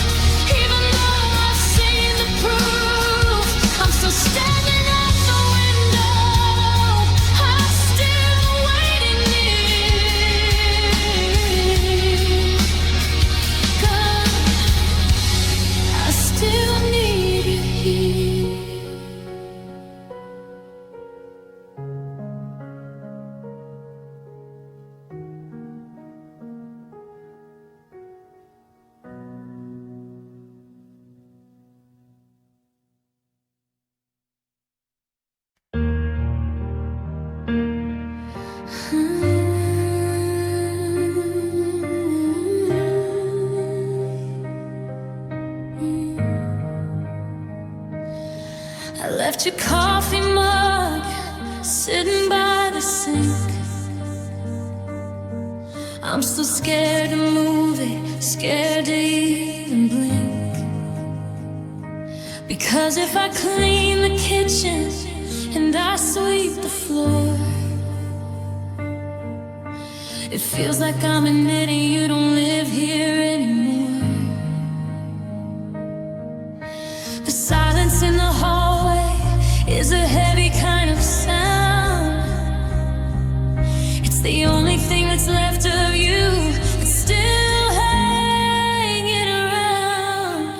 even though I've seen the proof. I'm still standing at the window, I'm still waiting here. 'Cause I still need you here. I left your coffee mug sitting by the sink. I'm still scared to move it, scared to even blink. Because if I clean the kitchen and I sweep the floor, it feels like I'm admitting you don't live here anymore. The silence in the hallway is a heavy kind of sound. It's the only thing that's left of you that's still hanging around.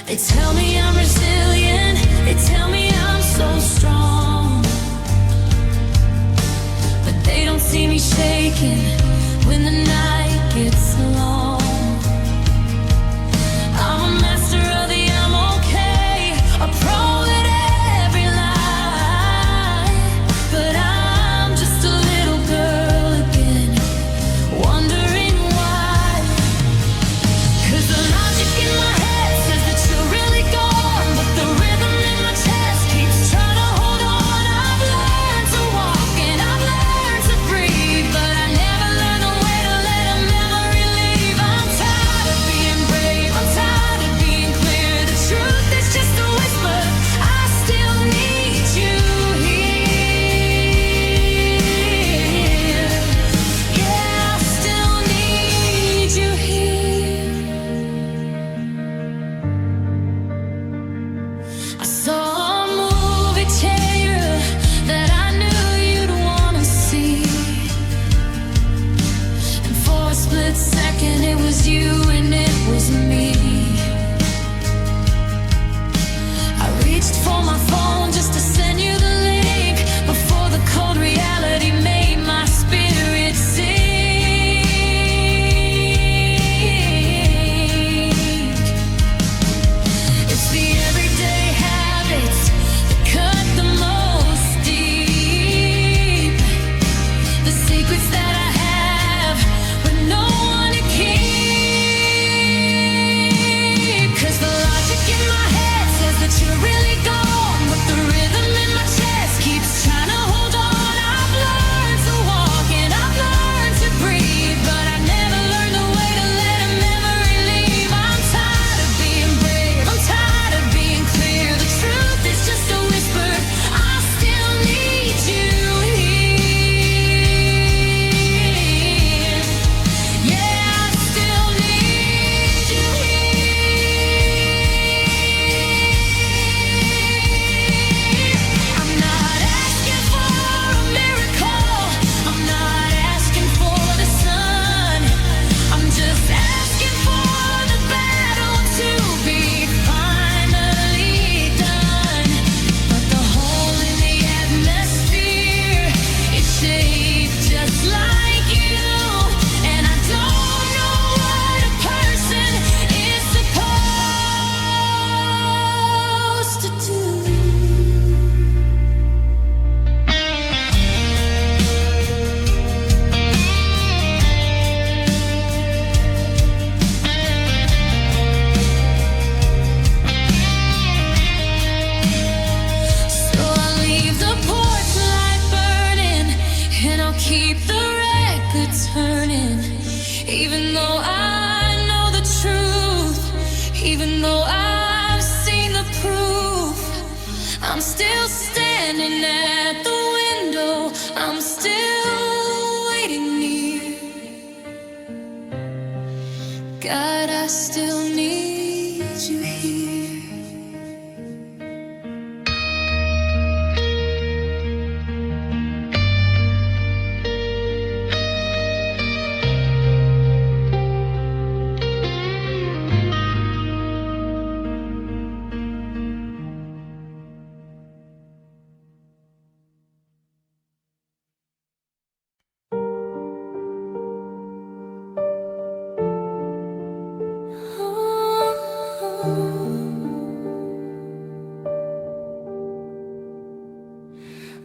They tell me I'm resilient, they tell me I'm so strong, but they don't see me shaking when the night gets long. I'm a master of the I'm okay, a pro at every lie, but I'm just a little girl again, wondering why. 'Cause the logic in my head says that you're really gone, but the rhythm in my chest keeps trying to hold on. I've learned to walk and I've learned to breathe, but I never learned the way to let a memory leave. I'm tired of being brave, I'm tired of being clear. The truth is just a whisper, I still need you here. Yeah, I still need you here. I saw a movie changer that I knew you'd wanna see, and for a split second it was you and it was me. I reached for my phone just to send you the link before the cold reality made my spirit sink. It's the everyday habits that cut the most deep, the secrets that I have but no one to keep. 'Cause the logic in my head says that you're really gone, but the rhythm in my chest keeps trying to hold on. I've learned to walk and I've learned to breathe, but I never learned the way to let a memory leave. I'm tired of being brave, I'm tired of being clear. The truth is just a whisper, I still need you here. Yeah, I still need you here. I'm not asking for a miracle, I'm not asking for the sun, I'm just asking for the battle to be finally done. But the hole in the atmosphere is shaped just like you, and I don't know what a person is supposed to do. So I'll leave the porch light burning, and I'll keep the record turning, even though I know the truth, even though I've seen the proof. I'm still standing at the window, I'm still waiting near. God, I still need you here.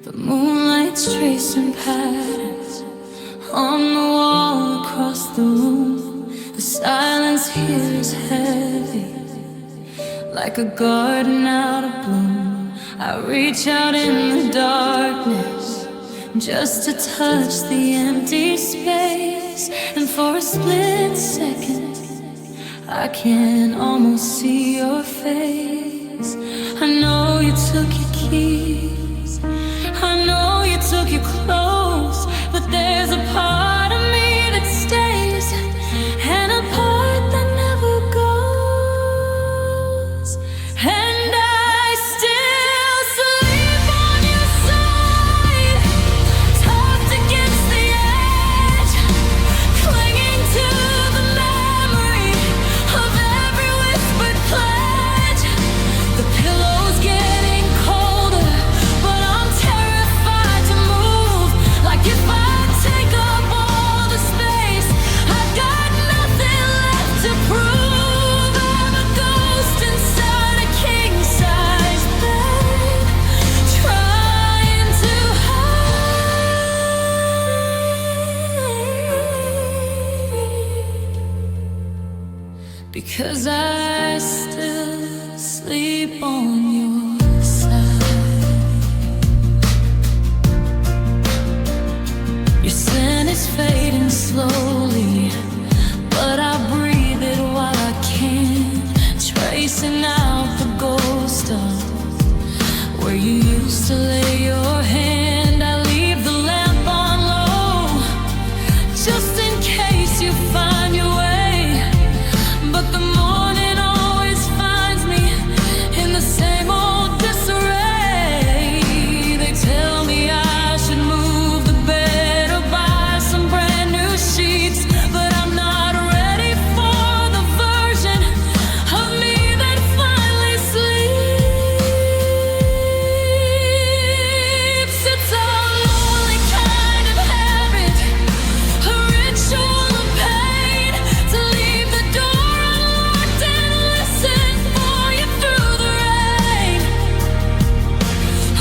The moonlight's tracing patterns on the wall across the room. The silence here is heavy, like a garden out of bloom. I reach out in the darkness just to touch the empty space days, and for a split second I can almost see your face. I know you took your keys, I know you took your clothes, but there's a part of me that stays and a part that never goes. And I still sleep on your side, tucked against the edge, clinging to the memory of every whispered pledge. The pillow's getting colder, but I'm terrified to move. Like if I take up all the space, I've got nothing left to prove. I'm a ghost inside a king-size bed, trying to hide, because I still sleep on your side. Your scent is fading slowly, but I breathe it while I can, tracing out the ghost of where you used to lay your hand. I leave the lamp on low, just in case you find your way. But the morning always finds me in the same old disarray. They tell me I should move the bed or buy some brand new sheets, but I'm not ready for the version of me that finally sleeps. It's a lonely kind of habit, a ritual of pain, to leave the door unlocked and listen for you through the rain.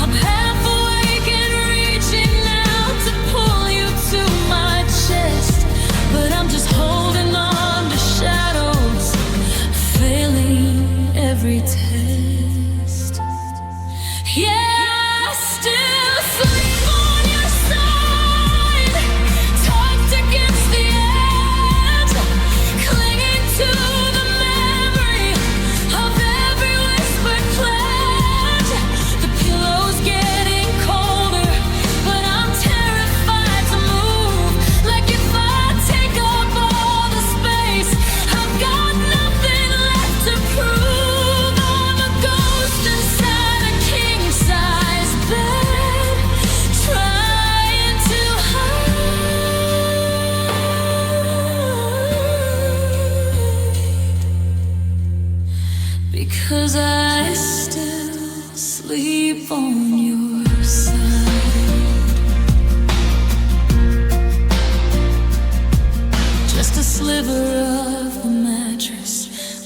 I'm half awake and reaching out to pull you to my chest, but I'm just holding on to shadows, failing every test. Yeah, I still sleep on your side, tucked against the edge, clinging to the memory of every whispered pledge. The pillow's getting colder, but I'm terrified to move. Like if I take up all the space, I've got nothing left to prove. I'm a ghost inside a king-size bed, trying to hide, because I still sleep on your side. Just a sliver of the mattress,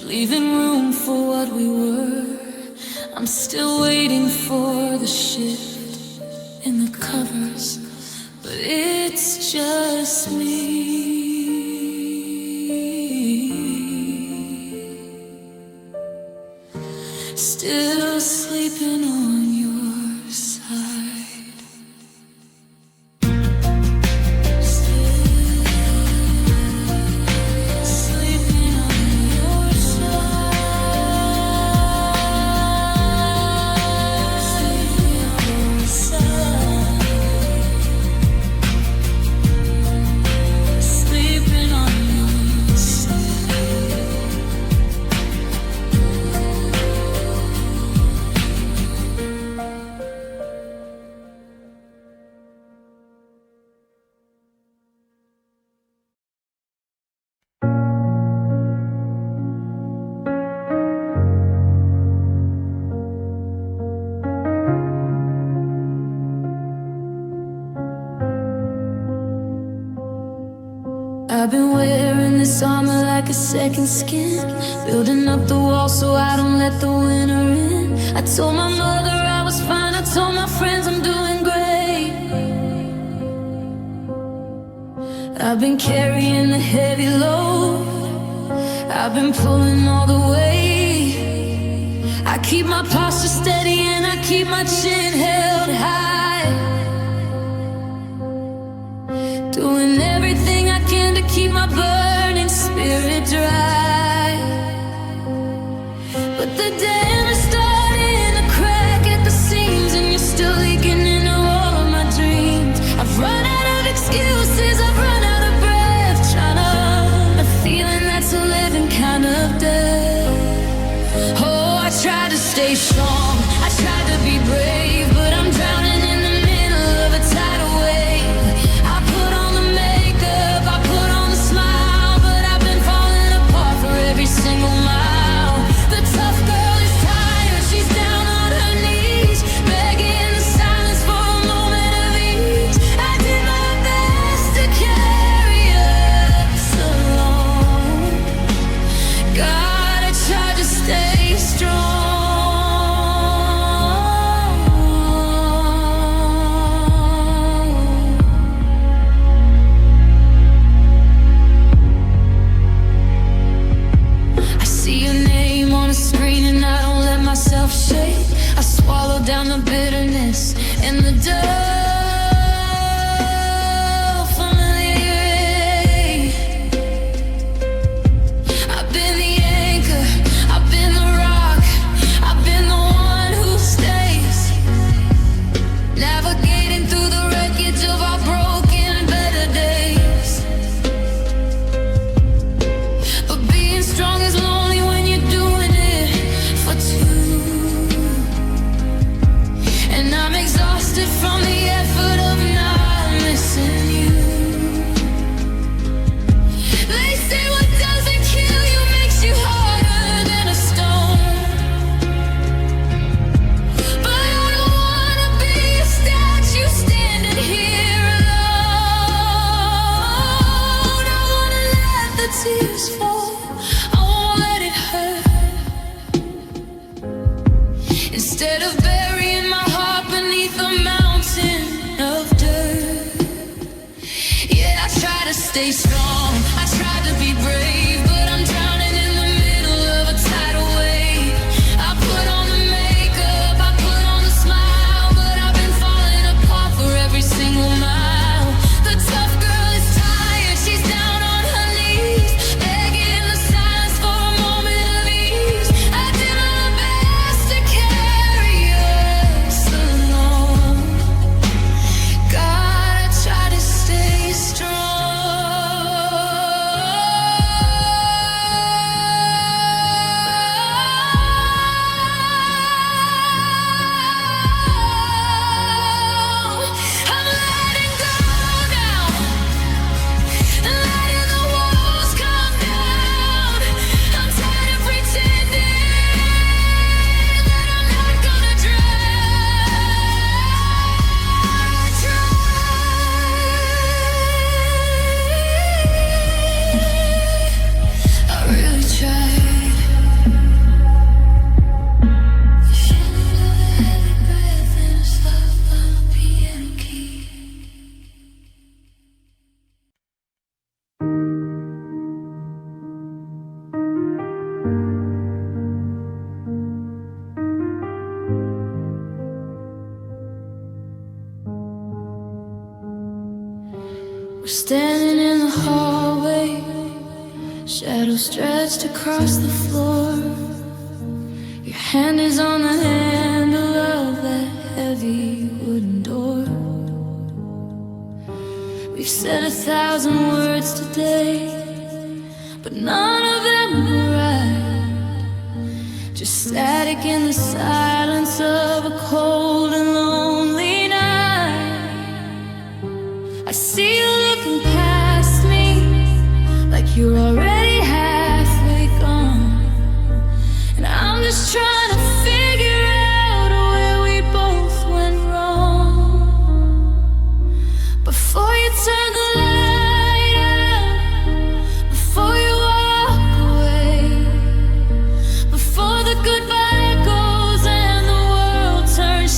leaving room for what we were. I'm still waiting for the shift in the covers, but it's just me. Still sleeping on your side. Still sleeping on your side. Sleeping on your side. Sleeping on your side. I've been wearing this armor like a second skin, building up the wall so I don't let the winter in. I told my mother I was fine, I told my friends I'm doing great. I've been carrying the heavy load, I've been pulling all the weight. I keep my posture steady and I keep my chin held high, doing everything I can to keep my burning spirit dry. But the damage starting to crack at the seams, and you're still leaking into all of my dreams. I've run out of excuses, I've run out of breath, trying to a feeling that's a living kind of death. Oh, I tried to stay strong, I tried to be brave, but I'm drowning in the middle of a tidal wave. I put on the makeup, I put on the smile, but I've been falling apart for every single mile. The tough girl is tired, she's down on her knees, begging the silence for a moment of ease. I did my best to carry us along. God, I tried to stay strong. I see your name on a screen and I don't let myself shake. I swallow down the bitterness and the dull familiar. I've been the anchor, I've been the rock, I've been the one who stays, navigating through the wreckage of our broken better days. But being strong is lonely when you're doing it for two. And I'm exhausted from the effort of not missing you. They say what doesn't kill you makes you harder than a stone. But I don't wanna be a statue standing here alone. I wanna let the tears fall, I won't let it hurt. Instead of burying my heart beneath a mountain of dirt. Yeah, I try to stay strong, I try to be brave, but I'm drowning in the middle of a tidal wave. I put on the makeup, I put on the smile, but I've been falling apart for every single mile. The tough girl is tired, she's down on her knees, begging the silence for a moment of ease. I did my best to carry us along. God, I try to stay strong. I'm letting go now, letting the walls come down. I'm tired of pretending that I'm not gonna drown. I really tried. The feeling of a heavy breath and a slow on the piano key. We're standing in the hallway, shadows stretched across the floor. Your hand is on the handle of that heavy wooden door. We've said 1,000 words today, but none of them were right. Just static in the silence of a cold and lonely night. I see you looking past me, like you're already halfway gone. And I'm just trying to figure out where we both went wrong. Before you turn the light out, before you walk away, before the goodbye goes and the world turns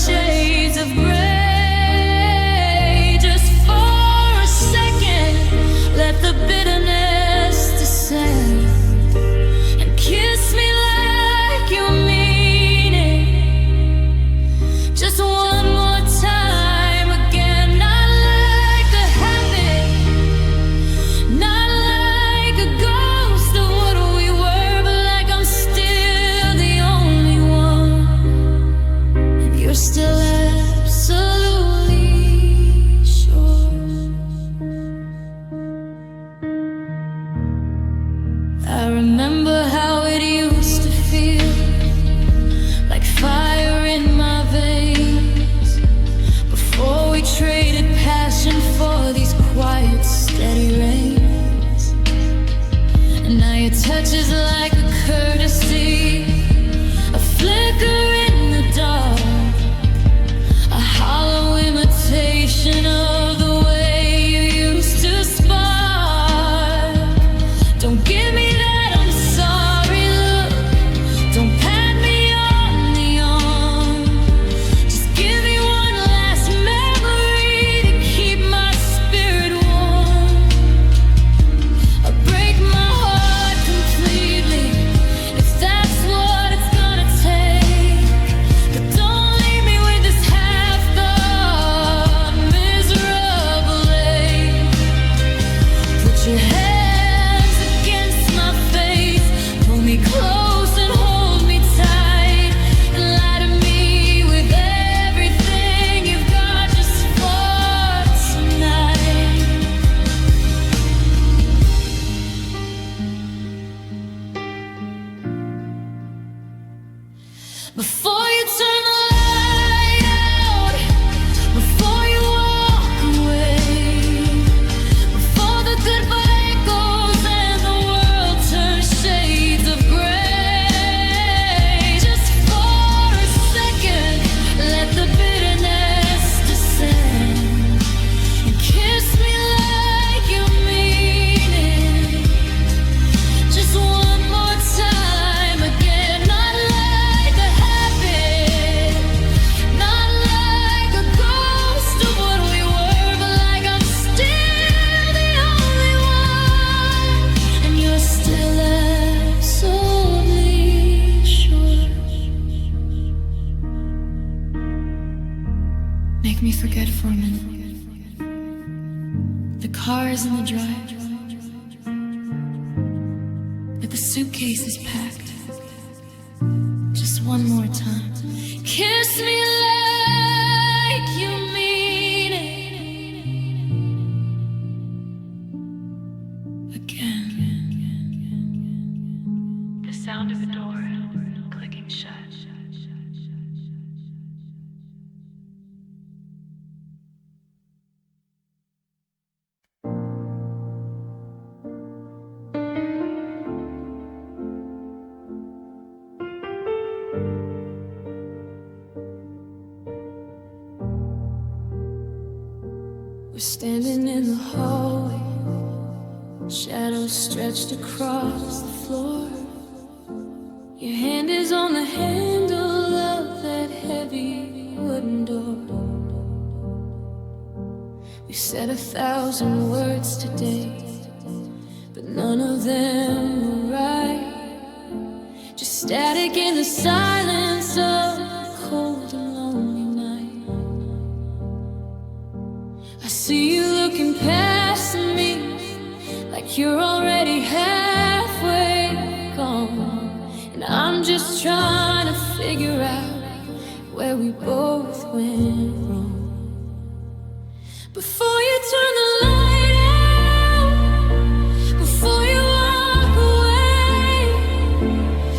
Make me forget for a minute. The car is in the drive, but the suitcase is packed. Just one more time. Kiss me like you mean it. Again. The sound of a door clicking shut. We're standing in the hallway, shadows stretched across the floor. Your hand is on the handle of that heavy wooden door. We said 1,000 words today, but none of them were right. Just static in the silence of a cold and lonely night. I see you looking past me, like you're already halfway gone. And I'm just trying to figure out where we both went wrong. Before you turn the light out, before you walk away,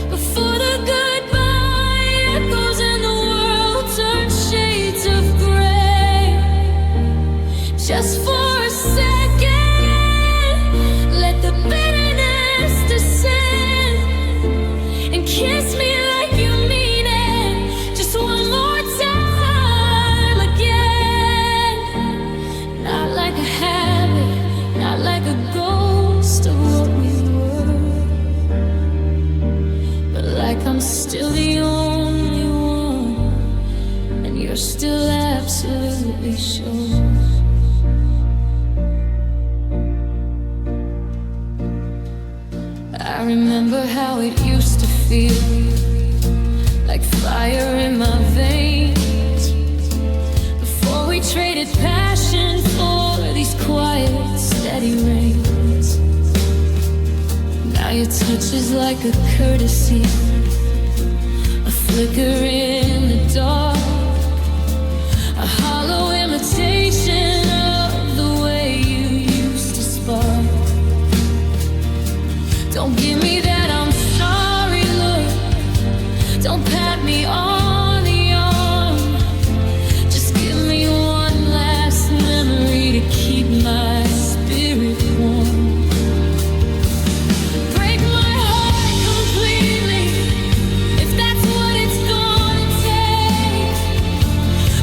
before the goodbye echoes and the world turns shades of gray. Just for a second, let the bitterness descend and kiss me like you mean it. Just one more time again. Not like a habit, not like a ghost of what we were, but like I'm still the only one, and you're still absolutely sure. I remember how it used to feel, like fire in my veins, before we traded passion for these quiet, steady rains. Now your touch is like a courtesy, a flicker in the dark, a hollow imitation of the way you used to spark. Don't give me that I'm sorry look, don't pat me on the arm. Just give me one last memory to keep my spirit warm. Break my heart completely, if that's what it's gonna take.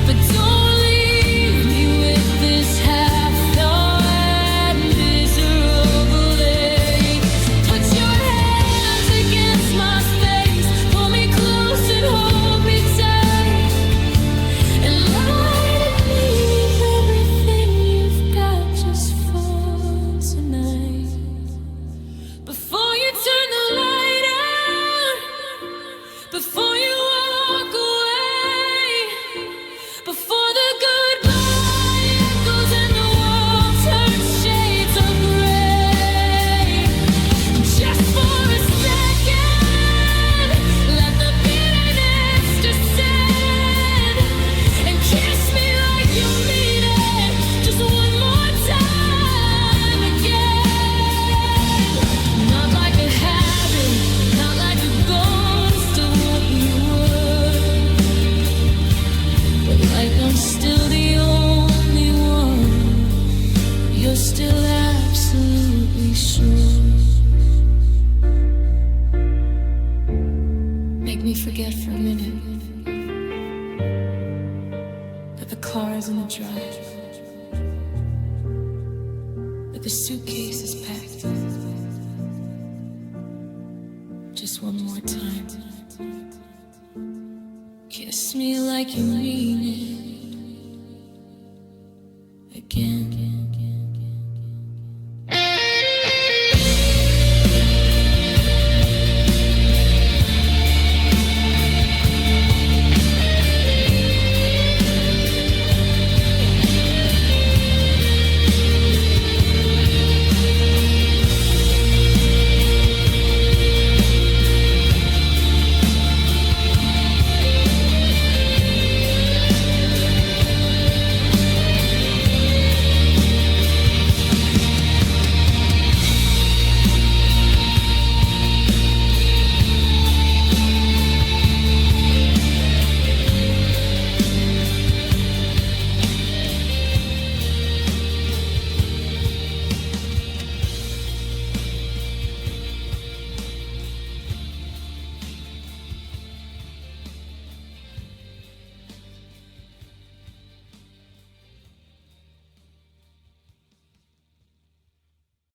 But don't leave me with this half-thought miserable ache. Put your hands against my face, pull me close and hold me tight, and light me with everything you've got just for tonight. Before you turn the light out, before you walk away, before the goodbye echoes and the world turns shades of gray. Just for a second, let the bitterness descend and kiss me like you mean it. Just one more time again. Not like a habit, not like a ghost of what you were, but like I'm still the only one. You're still absolutely sure. Make me forget for a minute that the car's in the drive, that the suitcase is packed. Just one more time. Kiss me like you mean